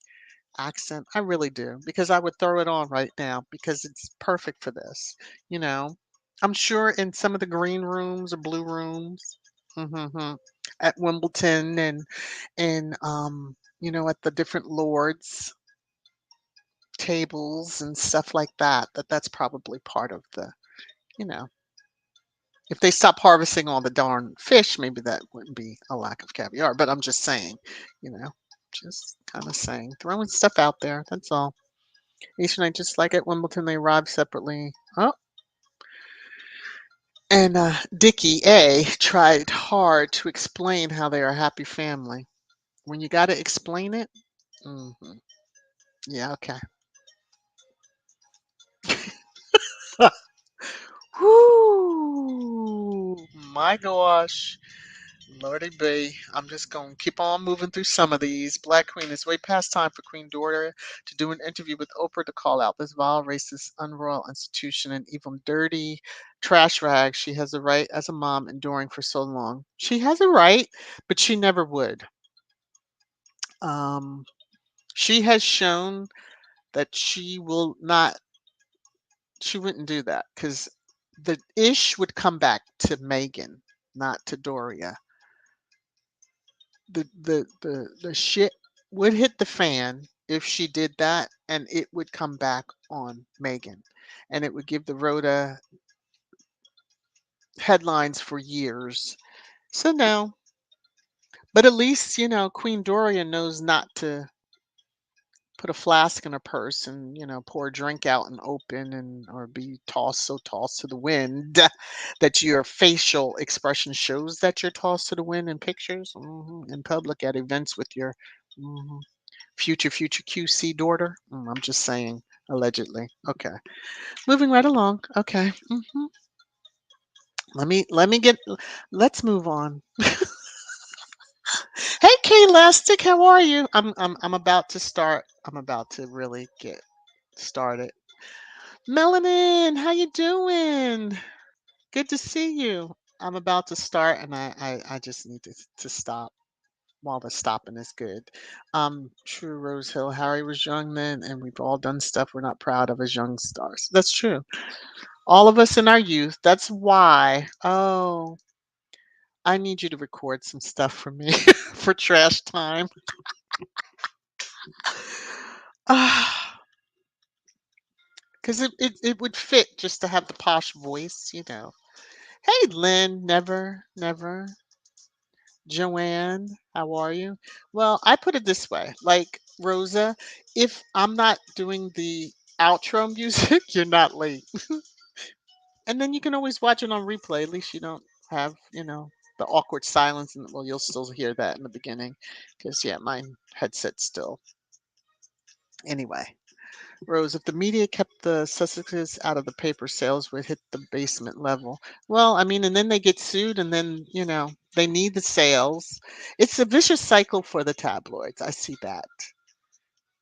accent. I really do, because I would throw it on right now because it's perfect for this. You know, I'm sure in some of the green rooms or blue rooms, hmm at Wimbledon and at the different lords tables and stuff like that. That's probably part of you know, if they stop harvesting all the darn fish, maybe that wouldn't be a lack of caviar. But I'm just saying, you know, just kind of saying, throwing stuff out there. That's all. Each night, just like at Wimbledon, they arrived separately. Oh, and Dickie A tried hard to explain how they are a happy family. When you got to explain it, hmm yeah, okay. Whoo, my gosh. Lordy B, I'm just going to keep on moving through some of these. Black Queen, it's way past time for Queen Daughter to do an interview with Oprah to call out this vile, racist, unroyal institution and even dirty trash rag she has a right as a mom enduring for so long. She has a right, but she never would. Um, she has shown that she wouldn't do that because the ish would come back to Megan, not to Doria. The shit would hit the fan if she did that, and it would come back on Megan, and it would give the Rhoda headlines for years. So no, but at least Queen Doria knows not to put a flask in a purse and pour a drink out and open and or be tossed to the wind that your facial expression shows that you're tossed to the wind in pictures, in public at events with your mhm, future QC daughter. I'm just saying, allegedly. Okay, moving right along. Okay, let me get. Let's move on. Hey, Kay Elastic, how are you? I'm about to start. I'm about to really get started. Melanin, how you doing? Good to see you. I'm about to start, and I just need to stop while the stopping is good. True Rose Hill. Harry was young then, and we've all done stuff we're not proud of as young stars. That's true. All of us in our youth. That's why. Oh, I need you to record some stuff for me for trash time. Because it would fit just to have the posh voice. Hey, Lynn, never. Joanne, how are you? Well, I put it this way, like Rosa, if I'm not doing the outro music, you're not late. And then you can always watch it on replay. At least you don't have the awkward silence. And well, you'll still hear that in the beginning. Because, yeah, my headset's still. Anyway, Rose, if the media kept the Sussexes out of the paper, sales would hit the basement level. Well, I mean, and then they get sued, and then they need the sales. It's a vicious cycle for the tabloids. I see that.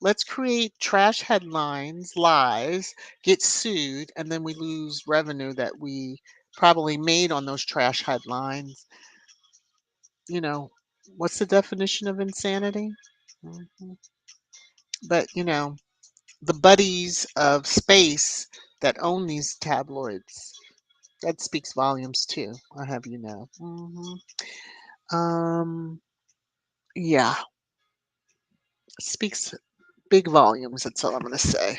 let's create trash headlines, lies, get sued, and then we lose revenue that we probably made on those trash headlines. You know, what's the definition of insanity? Mhm. But, the buddies of space that own these tabloids, that speaks volumes too, I have you know. Um, yeah, speaks big volumes, that's all I'm going to say.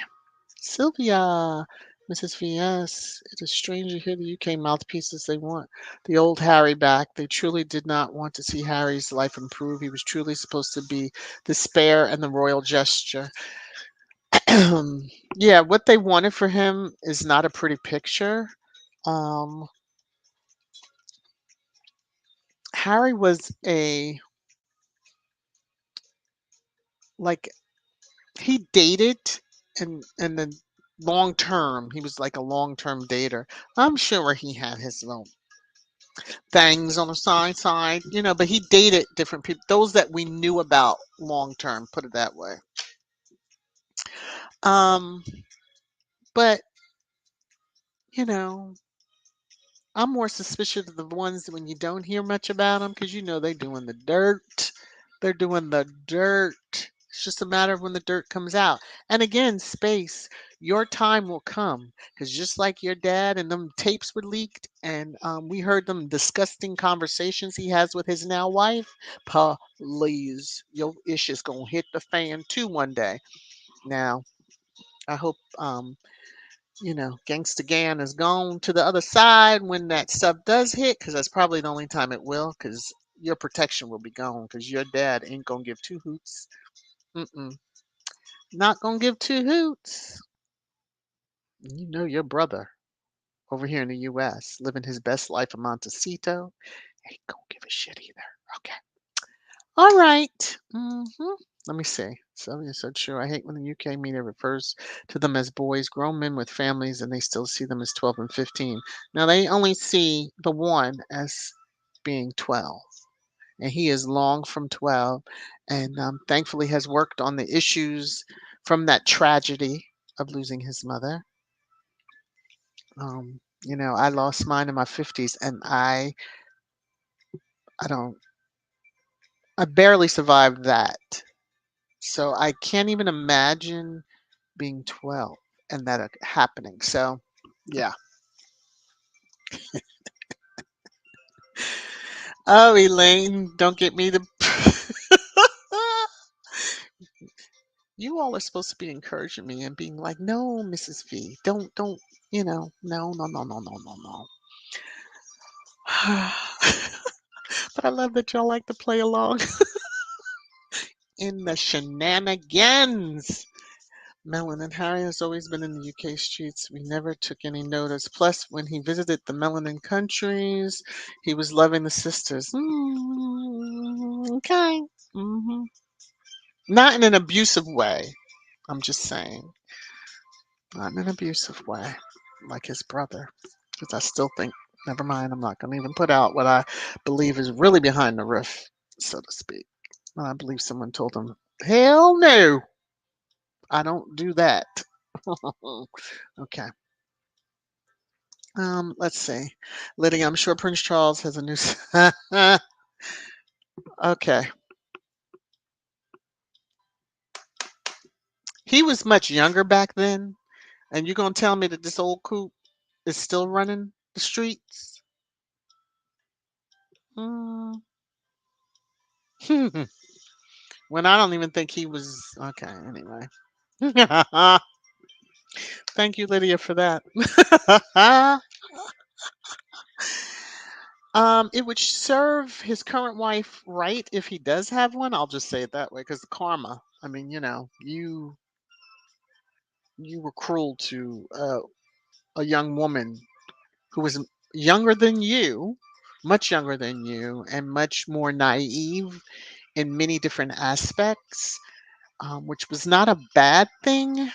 Sylvia, Mrs. V.S., it is strange to hear the UK mouthpieces. They want the old Harry back. They truly did not want to see Harry's life improve. He was truly supposed to be the spare and the royal gesture. Yeah, what they wanted for him is not a pretty picture. Um, Harry was like, he dated and then long term, he was like a long term dater. I'm sure he had his little things on the side, but he dated different people, those that we knew about long term, put it that way. Um, but you know, I'm more suspicious of the ones when you don't hear much about them because they doing the dirt. They're doing the dirt. It's just a matter of when the dirt comes out. And again, space, your time will come because just like your dad and them tapes were leaked, and we heard them disgusting conversations he has with his now wife. Please, your ish is gonna hit the fan too one day. Now, I hope Gangsta Gan is gone to the other side when that stuff does hit, because that's probably the only time it will, because your protection will be gone, because your dad ain't gonna give two hoots. Mm-mm. Not gonna give two hoots. Your brother over here in the U.S. living his best life in Montecito ain't gonna give a shit either. Okay. All right. Let me see. Sylvia said, sure. I hate when the UK media refers to them as boys, grown men with families, and they still see them as 12 and 15. Now, they only see the one as being 12, and he is long from 12, and thankfully has worked on the issues from that tragedy of losing his mother. I lost mine in my 50s, and I don't, I barely survived that. So I can't even imagine being 12 and that happening. So, yeah. Oh, Elaine, don't get me the. You all are supposed to be encouraging me and being like, no, Mrs. V, don't, no, no, no, no, no, no, no. But I love that y'all like to play along in the shenanigans. Melon and Harry has always been in the UK streets. We never took any notice. Plus, when he visited the melanin countries, he was loving the sisters. Okay. hmm Not in an abusive way. I'm just saying. Not in an abusive way, like his brother. Because I still think, never mind, I'm not going to even put out what I believe is really behind the roof, so to speak. I believe someone told him, hell no, I don't do that. Okay. Let's see. Lydia, I'm sure Prince Charles has a new. Okay. He was much younger back then, and you're gonna tell me that this old coot is still running the streets? Mm. When I don't even think he was. Okay. Anyway. Thank you, Lydia, for that. It would serve his current wife right if he does have one. I'll just say it that way, because karma. I mean, you were cruel to a young woman who was younger than you, much younger than you, and much more naive in many different aspects, which was not a bad thing.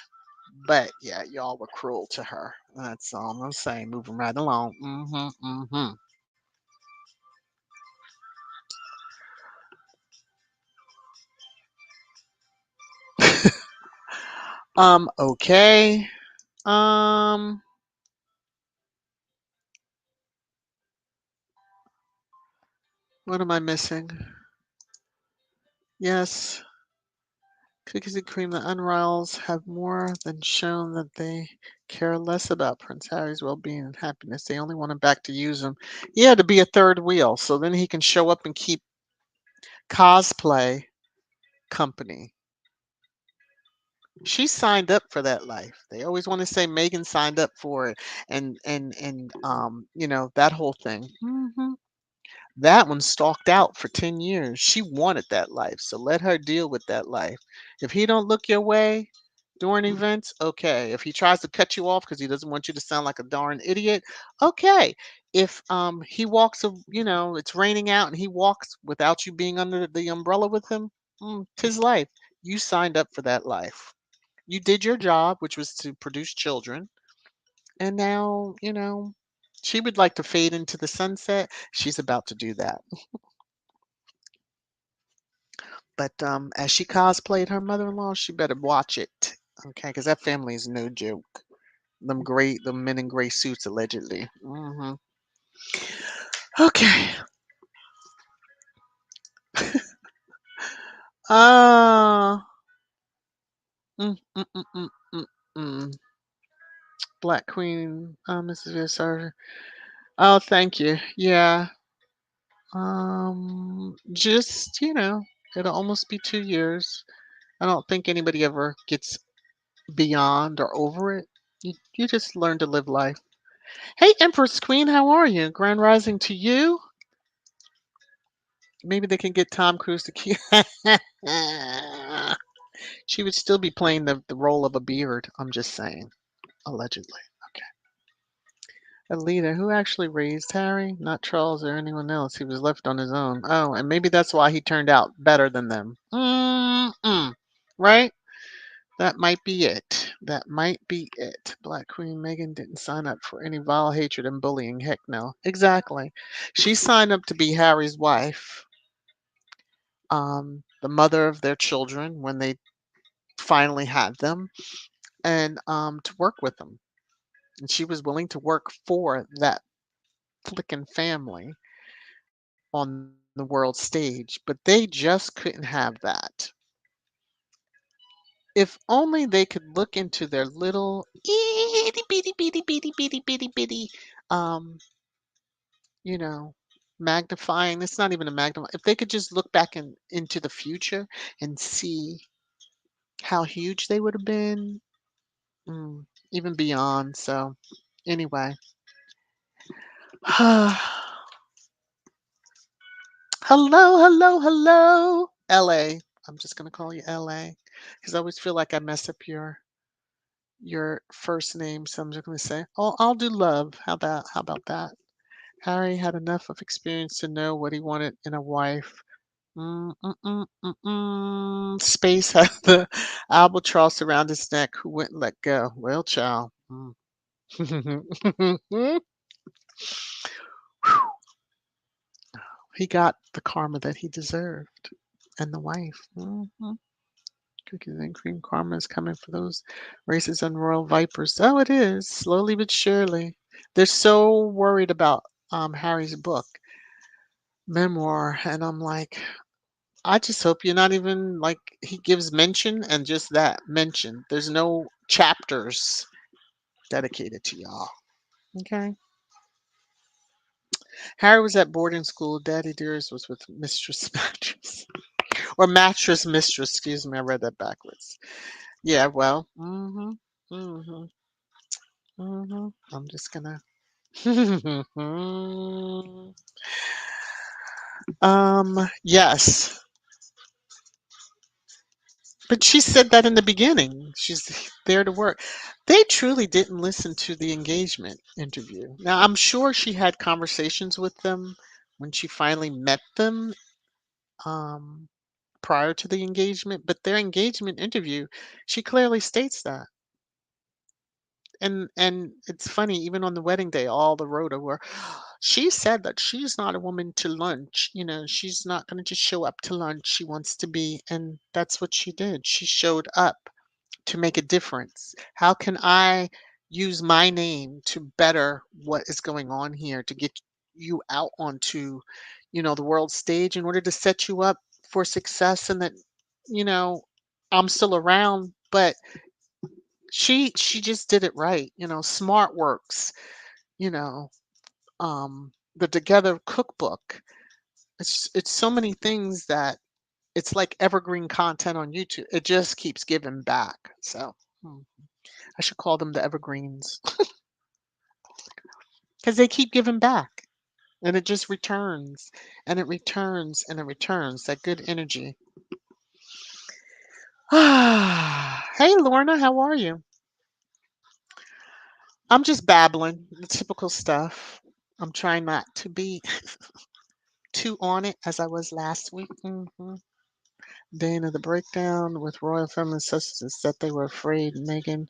But yeah, y'all were cruel to her. That's all I'm gonna say. Moving right along. Okay. Um, what am I missing? Yes. Cookies and cream, the Unriles have more than shown that they care less about Prince Harry's well-being and happiness. They only want him back to use him. Yeah, to be a third wheel, so then he can show up and keep cosplay company. She signed up for that life. They always want to say Megan signed up for it, and that whole thing. That one stalked out for 10 years. She wanted that life, so let her deal with that life. If he don't look your way during events, okay. If he tries to cut you off because he doesn't want you to sound like a darn idiot, okay. If he walks, it's raining out and he walks without you being under the umbrella with him, tis life. You signed up for that life. You did your job, which was to produce children, and now, she would like to fade into the sunset. She's about to do that. But as she cosplayed her mother-in-law, she better watch it, okay? Because that family is no joke. The men in gray suits, allegedly. Okay. Uh, mm, mm, mm, mm, mm, mm. Black Queen, Mrs. Visser. Oh, thank you. Yeah. Just, it'll almost be 2 years. I don't think anybody ever gets beyond or over it. You just learn to live life. Hey, Empress Queen, how are you? Grand Rising to you. Maybe they can get Tom Cruise to keep. She would still be playing the role of a beard. I'm just saying, allegedly. Alita, who actually raised Harry? Not Charles or anyone else. He was left on his own. Oh, and maybe that's why he turned out better than them. Right? That might be it. That might be it. Black Queen Megan didn't sign up for any vile hatred and bullying. Heck no. Exactly. She signed up to be Harry's wife, the mother of their children when they finally had them, and to work with them. And she was willing to work for that flickin' family on the world stage, but they just couldn't have that. If only they could look into their little itty bitty bitty bitty bitty bitty bitty, um, you know, magnifying. It's not even a magnifying. If they could just look back into the future and see how huge they would have been, even beyond. So, anyway, hello, hello, hello, LA. I'm just gonna call you LA because I always feel like I mess up your first name, so I'm just gonna say, "Oh, I'll do love." How about that? Harry had enough of experience to know what he wanted in a wife. Space had the albatross around his neck who wouldn't let go. Well, child. He got the karma that he deserved, and the wife. Cookies and cream karma is coming for those races and royal vipers. Oh, it is slowly but surely. They're so worried about Harry's book memoir, and I'm like, I just hope you're not even like he gives mention and just that mention. There's no chapters dedicated to y'all. Okay. Harry was at boarding school. Daddy Dearest was with Mistress Mattress. Or Mattress Mistress, excuse me. I read that backwards. Yeah, well. Mm-hmm. I'm just gonna yes. But she said that in the beginning. She's there to work. They truly didn't listen to the engagement interview. Now, I'm sure she had conversations with them when she finally met them um, prior to the engagement, but their engagement interview, she clearly states that. And it's funny, even on the wedding day, all the rota were. She said that she's not a woman to lunch. She's not going to just show up to lunch. She wants to be, and that's what she did. She showed up to make a difference? How can I use my name to better what is going on here to get you out onto, the world stage in order to set you up for success and that, you know, I'm still around, but she just did it right, smart works, you know, the Together cookbook. It's so many things that it's like evergreen content on YouTube. It just keeps giving back. So, I should call them the evergreens because they keep giving back and it just returns and it returns and it returns that good energy. Hey, Lorna, how are you? I'm just babbling, the typical stuff. I'm trying not to be too on it as I was last week. Dana, the breakdown with royal family sisters that they were afraid Megan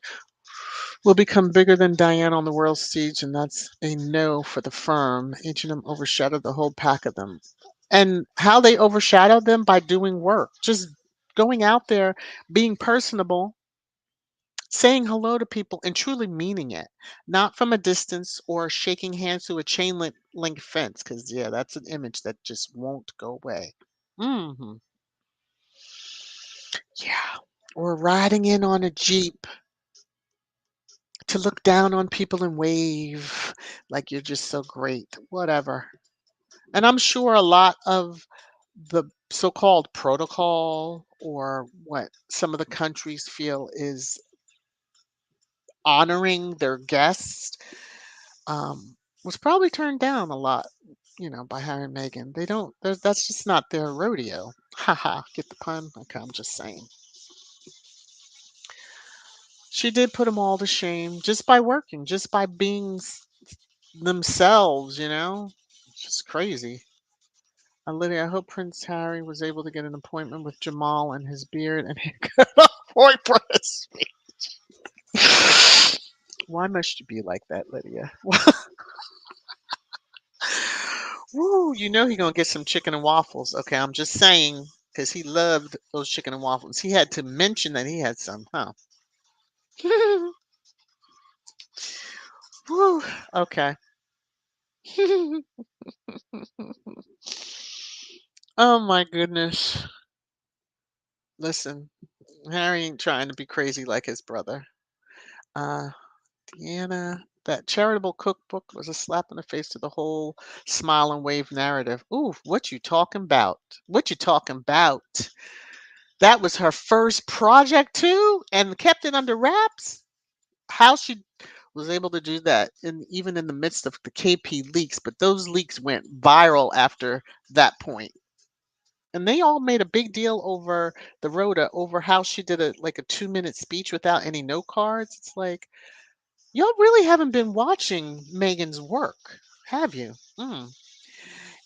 will become bigger than Diane on the world stage, and that's a no for the firm. H&M overshadowed the whole pack of them. And how they overshadowed them by doing work, just going out there, being personable, saying hello to people, and truly meaning it, not from a distance or shaking hands through a chain link fence. Because yeah, that's an image that just won't go away. hmm Yeah, or riding in on a jeep to look down on people and wave like you're just so great, whatever. And I'm sure a lot of the so-called protocol or what some of the countries feel is honoring their guests was probably turned down a lot, by Harry and Meghan. They don't, that's just not their rodeo. Haha, get the pun? Okay, I'm just saying. She did put them all to shame just by working, just by being themselves, It's just crazy. Lydia, I hope Prince Harry was able to get an appointment with Jamal and his beard and haircut on point for his speech. Why must you be like that, Lydia? Woo, he gonna get some chicken and waffles. Okay, I'm just saying because he loved those chicken and waffles. He had to mention that he had some, huh? Woo, okay. Oh my goodness. Listen, Harry ain't trying to be crazy like his brother. Uh, Deanna, that charitable cookbook was a slap in the face to the whole smile and wave narrative. Ooh, what you talking about? What you talking about? That was her first project too, and kept it under wraps. How she was able to do that, and even in the midst of the KP leaks, but those leaks went viral after that point. And they all made a big deal over the Rhoda over how she did a 2-minute speech without any note cards. It's like, y'all really haven't been watching Megan's work, have you?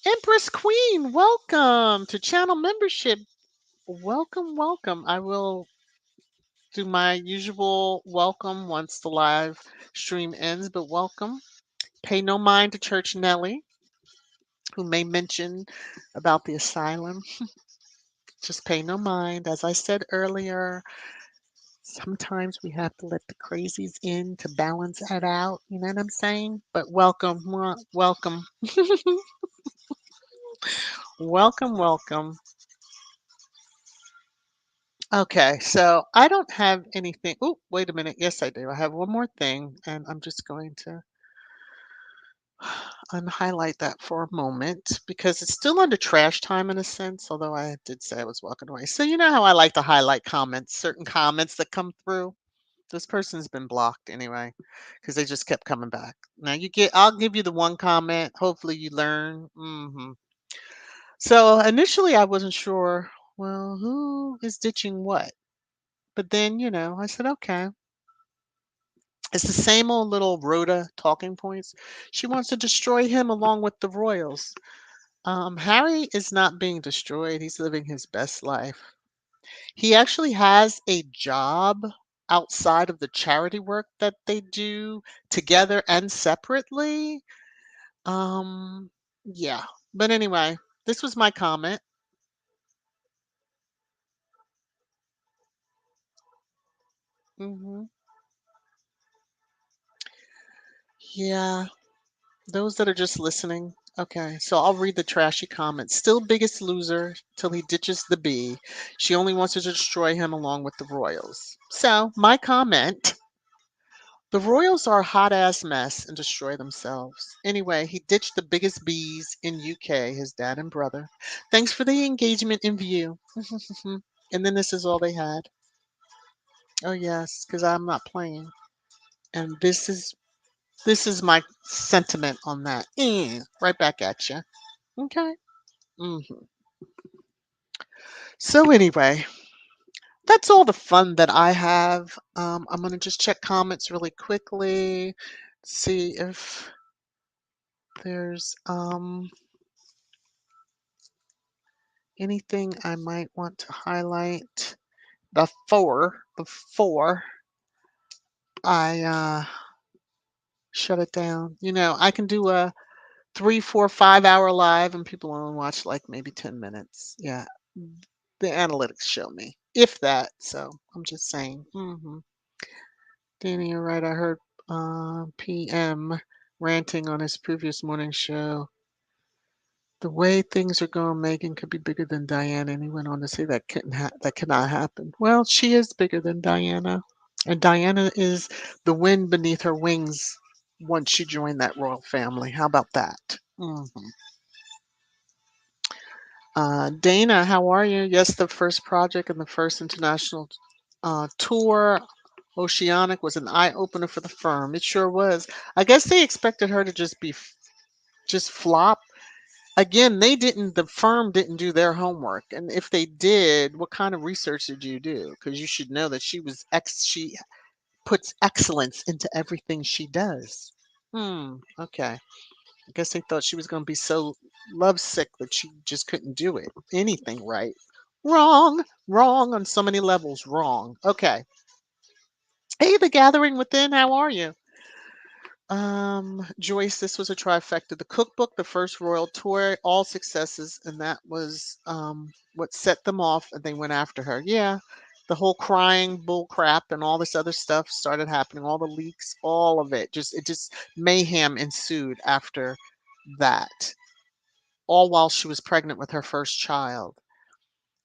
Empress Queen, welcome to channel membership. Welcome, welcome. I will do my usual welcome once the live stream ends, but welcome. Pay no mind to Church Nellie, who may mention about the asylum. Just pay no mind. As I said earlier, sometimes we have to let the crazies in to balance that out. You know what I'm saying? But welcome, welcome, welcome, welcome. Okay, so I don't have anything. Oh, wait a minute. Yes, I do. I have one more thing, and I'm just going to unhighlight that for a moment because it's still under trash time in a sense, although I did say I was walking away. So you know how I like to highlight comments, certain comments that come through. This person's been blocked anyway because they just kept coming back. Now I'll give you the one comment. Hopefully you learn. So initially I wasn't sure, well, who is ditching what? But then, I said, okay, it's the same old little Rhoda talking points. She wants to destroy him along with the royals. Harry is not being destroyed. He's living his best life. He actually has a job outside of the charity work that they do together and separately. Um, yeah. But anyway, this was my comment. Hmm. Yeah, those that are just listening. Okay, so I'll read the trashy comments. Still biggest loser till he ditches the bee. She only wants to destroy him along with the royals. So, my comment, the royals are a hot ass mess and destroy themselves. Anyway, he ditched the biggest bees in UK, his dad and brother. Thanks for the engagement and view. And then this is all they had. Oh yes, because I'm not playing. And this is my sentiment on that. Right back at you. Okay. Hmm. So anyway, that's all the fun that I have. I'm gonna just check comments really quickly, see if there's anything I might want to highlight. Before I shut it down. I can do a 3, 4, 5 hour live, and people only watch like maybe 10 minutes. Yeah, the analytics show me, if that. So I'm just saying. Danny, you're right. I heard PM ranting on his previous morning show. The way things are going, Megan could be bigger than Diana, and he went on to say that cannot happen. Well, she is bigger than Diana, and Diana is the wind beneath her wings once she joined that royal family. How about that? Dana, how are you? Yes, the first project and the first international tour, Oceanic, was an eye opener for the firm. It sure was. I guess they expected her to just flop. Again, the firm didn't do their homework. And if they did, what kind of research did you do? Because you should know that she puts excellence into everything she does. Okay. I guess they thought she was going to be so lovesick that she just couldn't do anything right. Wrong, wrong on so many levels. Wrong. Okay. Hey, the gathering within. How are you? Joyce, this was a trifecta. The cookbook, the first royal tour, all successes, and that was what set them off, and they went after her. Yeah, the whole crying bull crap and all this other stuff started happening. All the leaks, all of it just mayhem ensued after that. All while she was pregnant with her first child.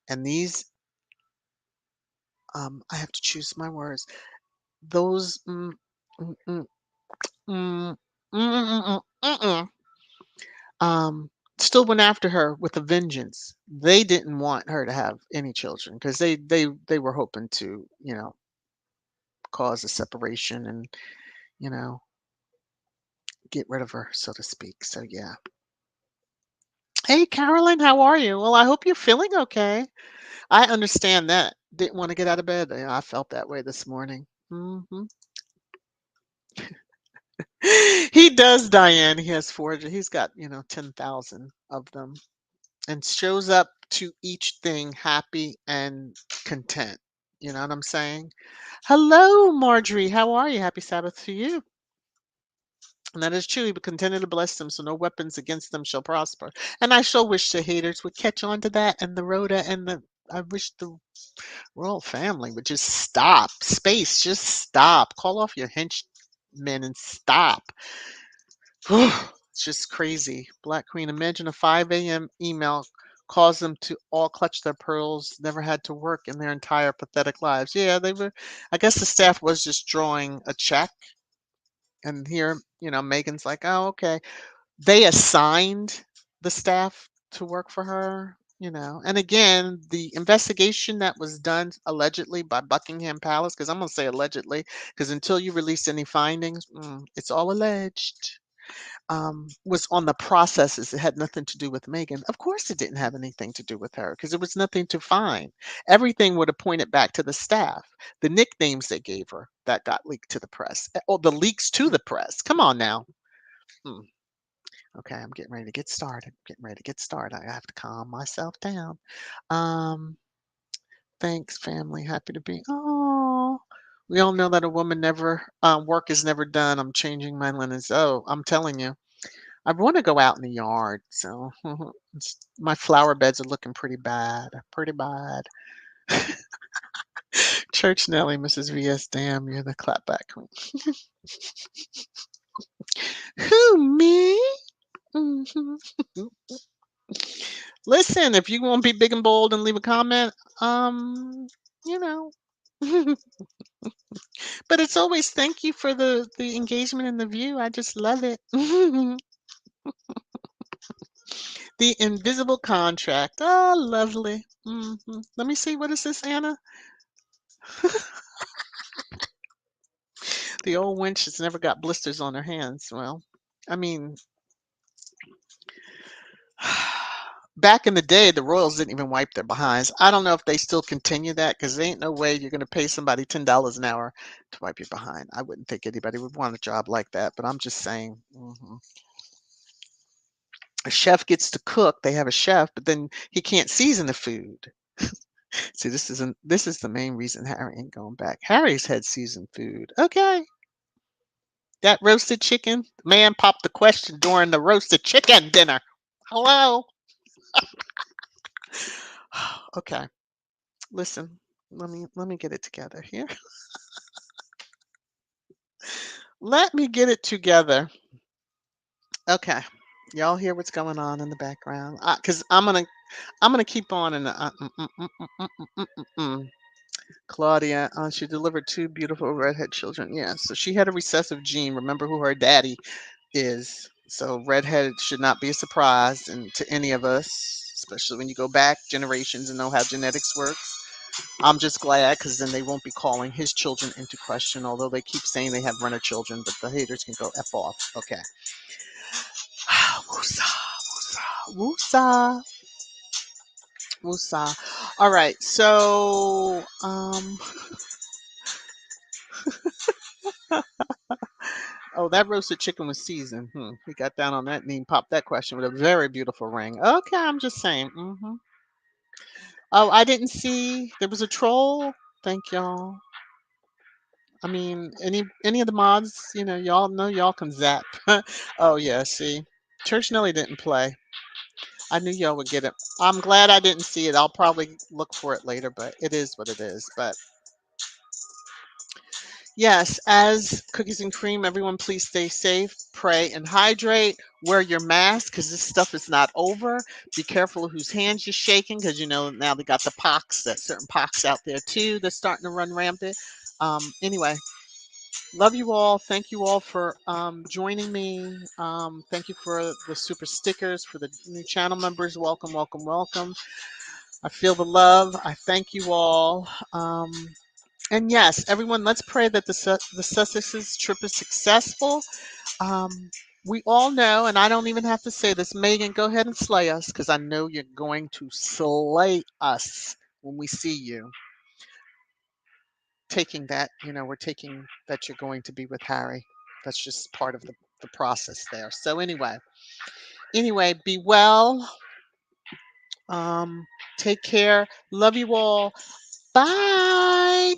And these, I have to choose my words. Those, mm, mm, mm, mm, um, still went after her with a vengeance. They didn't want her to have any children because they were hoping to, cause a separation and, you know, get rid of her, so to speak. So yeah. Hey, Carolyn, how are you? Well, I hope you're feeling okay. I understand that. Didn't want to get out of bed. Yeah, I felt that way this morning. He does, Diane. He has four. He's got 10,000 of them, and shows up to each thing happy and content. You know what I'm saying? Hello, Marjorie. How are you? Happy Sabbath to you. And that is true. He will continue to bless them, so no weapons against them shall prosper. And I sure wish the haters would catch on to that, and the Rhoda and the. I wish the royal family would just stop. Space, just stop. Call off your henchmen and stop. It's just crazy. Black Queen, imagine a 5 a.m. email caused them to all clutch their pearls, never had to work in their entire pathetic lives. Yeah, they were, I guess the staff was just drawing a check. And here, Megan's like, oh, okay. They assigned the staff to work for her. And again, the investigation that was done allegedly by Buckingham Palace, because I'm going to say allegedly, because until you release any findings, it's all alleged, was on the processes. It had nothing to do with Megan. Of course, it didn't have anything to do with her because there was nothing to find. Everything would have pointed back to the staff. The nicknames they gave her that got leaked to the press, or the leaks to the press. Come on now. Hmm. Okay, I'm getting ready to get started. Getting ready to get started. I have to calm myself down. Um, Thanks, family. Happy to be. Oh, we all know that a woman never work is never done. I'm changing my linens. Oh, I'm telling you. I want to go out in the yard, so my flower beds are looking pretty bad, pretty bad. Church Nelly, Mrs. VS, damn, you're the clapback queen. Who, me? Mhm. Listen, if you want to be big and bold and leave a comment, you know. But it's always thank you for the engagement and the view. I just love it. The invisible contract. Oh, lovely. Let me see. What is this, Anna? The old wench has never got blisters on her hands. Well, I mean, back in the day, the Royals didn't even wipe their behinds. I don't know if they still continue that because there ain't no way you're going to pay somebody $10 an hour to wipe your behind. I wouldn't think anybody would want a job like that, but I'm just saying. A chef gets to cook. They have a chef, but then he can't season the food. See, this is the main reason Harry ain't going back. Harry's had seasoned food. Okay. That roasted chicken, man popped the question during the roasted chicken dinner. Hello. Okay. Listen, let me get it together here. Let me get it together. Okay. Y'all hear what's going on in the background? Cause I'm gonna keep on and Claudia, she delivered two beautiful redhead children. Yeah, so she had a recessive gene. Remember who her daddy is. So redhead should not be a surprise and to any of us, especially when you go back generations and know how genetics works. I'm just glad because then they won't be calling his children into question, although they keep saying they have runner children, but the haters can go F off. Okay. Woosah, woosah, woosah, woosah. All right, so oh, that roasted chicken was seasoned. He got down on that knee and popped that question with a very beautiful ring. Okay, I'm just saying. Oh, I didn't see there was a troll. Thank y'all. I mean, any of the mods, y'all know y'all can zap. Oh yeah, see, Church Nelly didn't play. I knew y'all would get it. I'm glad I didn't see it. I'll probably look for it later, but it is what it is. But yes, as cookies and cream, everyone please stay safe, pray and hydrate. Wear your mask because this stuff is not over. Be careful of whose hands you're shaking because now they got the pox, that certain pox out there too that's starting to run rampant. Anyway, love you all. Thank you all for joining me. Thank you for the super stickers, for the new channel members. Welcome, welcome, welcome. I feel the love. I thank you all. And yes, everyone, let's pray that the Sussex's trip is successful. Um, we all know, and I don't even have to say this, Megan, go ahead and slay us because I know you're going to slay us when we see you. Taking that, we're taking that you're going to be with Harry. That's just part of the process there. So anyway, be well. Take care. Love you all. Bye.